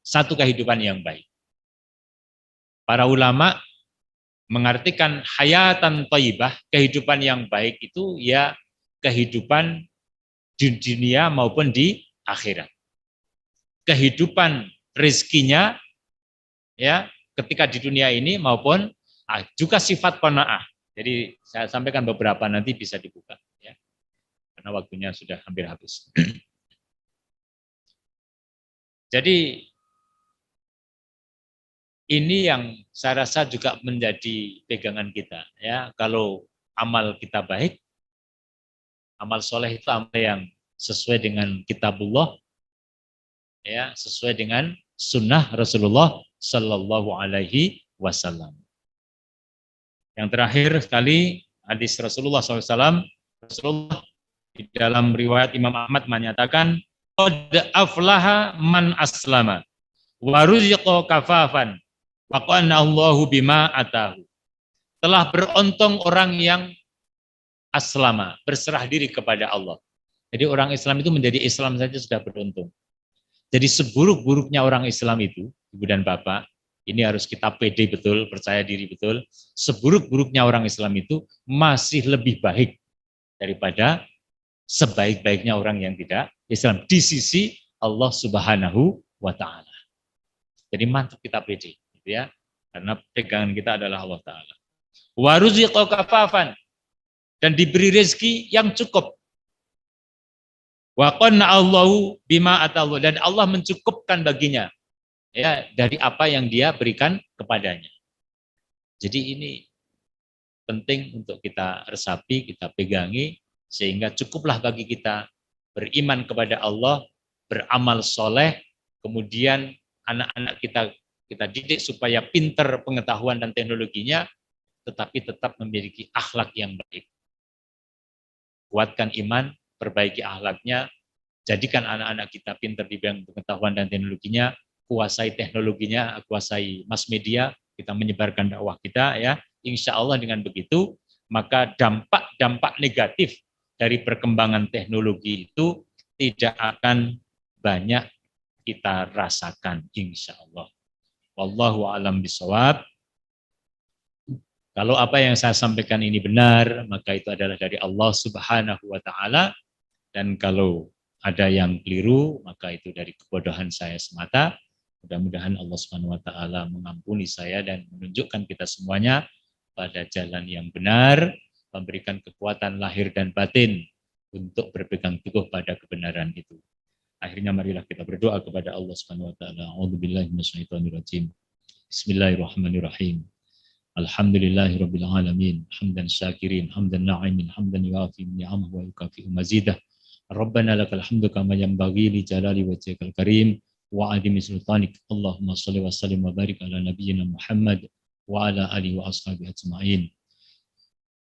Satu kehidupan yang baik. Para ulama mengartikan hayatan thayyibah, kehidupan yang baik itu ya kehidupan di dunia maupun di akhirat. Kehidupan rezekinya ya ketika di dunia ini maupun juga sifat qanaah. Jadi saya sampaikan beberapa, nanti bisa dibuka ya. Karena waktunya sudah hampir habis. Jadi ini yang saya rasa juga menjadi pegangan kita ya. Kalau amal kita baik, amal soleh itu amal yang sesuai dengan kitabullah, ya, sesuai dengan sunnah Rasulullah Sallallahu Alaihi Wasallam. Yang terakhir sekali hadis Rasulullah SAW, Rasulullah di dalam riwayat Imam Ahmad menyatakan, qad aflaha man aslama wa ruziqa kafafan Wa qana'allahu bima atahu. Telah beruntung orang yang aslama, berserah diri kepada Allah. Jadi orang Islam itu menjadi Islam saja sudah beruntung. Jadi seburuk-buruknya orang Islam itu, Ibu dan Bapak, ini harus kita pede betul, percaya diri betul. Seburuk-buruknya orang Islam itu masih lebih baik daripada sebaik-baiknya orang yang tidak Islam di sisi Allah Subhanahu wa taala. Jadi mantap kita pede, gitu ya. Karena pegangan kita adalah Allah taala. Wa ruziqa kafafan, dan diberi rezeki yang cukup. Wa qanna'allahu bima atallahu, dan Allah mencukupkan baginya ya dari apa yang dia berikan kepadanya. Jadi ini penting untuk kita resapi, kita pegangi, sehingga cukuplah bagi kita beriman kepada Allah, beramal soleh, kemudian anak-anak kita didik supaya pinter pengetahuan dan teknologinya, tetapi tetap memiliki akhlak yang baik. Kuatkan iman, perbaiki akhlaknya, jadikan anak-anak kita pinter di bidang pengetahuan dan teknologinya, kuasai teknologinya, kuasai mass media, kita menyebarkan dakwah kita ya. Insya Allah dengan begitu, maka dampak-dampak negatif dari perkembangan teknologi itu tidak akan banyak kita rasakan, insya Allah. Wallahu a'lam bishawab. Kalau apa yang saya sampaikan ini benar, maka itu adalah dari Allah Subhanahu wa taala, dan kalau ada yang keliru, maka itu dari kebodohan saya semata. Mudah-mudahan Allah Subhanahu wa taala mengampuni saya dan menunjukkan kita semuanya pada jalan yang benar, memberikan kekuatan lahir dan batin untuk berpegang teguh pada kebenaran itu. Akhirnya marilah kita berdoa kepada Allah Subhanahu wa taala. A'udzubillahi minasyaitonirrajim. Bismillahirrahmanirrahim. Alhamdulillahirabbil alamin. Hamdan syakirin, hamdan na'imin, hamdan yuafi ni'amahu wa yukafi'u mazidah. Rabbana lakal hamdu kama yanbaghi li jalali wajhikal karim wa 'azimi sultanik. Allahumma shalli wa sallim wa barik ala nabiyyina Muhammad wa ala alihi wa ashabihi ajma'in.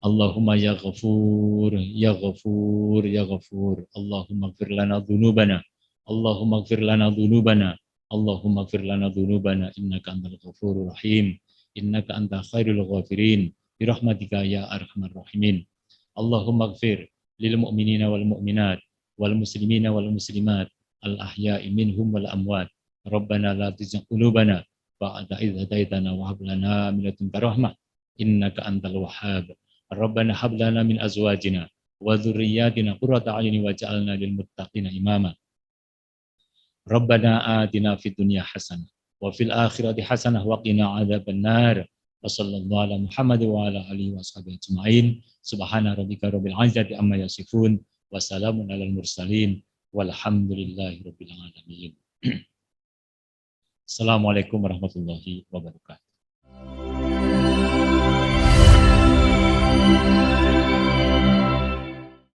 Allahumma ya ghafur, ya ghafur, ya ghafur. Allahumma ighfir lana dhunubana. Allahumma ighfir lana dhunubana. Allahumma ighfir lana dhunubana innaka antal ghafurur rahim. Innaka anta khairul ghafirin. Bi rahmatika ya arhamar rahimin. Allahumma ighfir lil mu'minina wal mu'minat wal muslimina wal muslimat al ahya'i minhum wal amwat. Rabbana la tuzigh qulubana ba'da idh hadaitana wa hab lana min ladunka rahmah innaka antal wahhab. Rabbana hab lana min azwajina wa dzurriyyatina qurrata a'yunin waj'alna lil muttaqina imama. Rabbana atina fid dunya hasanah wa fil akhirati hasanah wa qina adzabannar. Wa sallallahu ala Muhammad wa ala alihi wa sahbihi ajma'in. Subhana rabbika rabbil izzati amma yasifun wa salamun alal mursalin walhamdulillahi rabbil alamin. Assalamualaikum warahmatullahi wabarakatuh.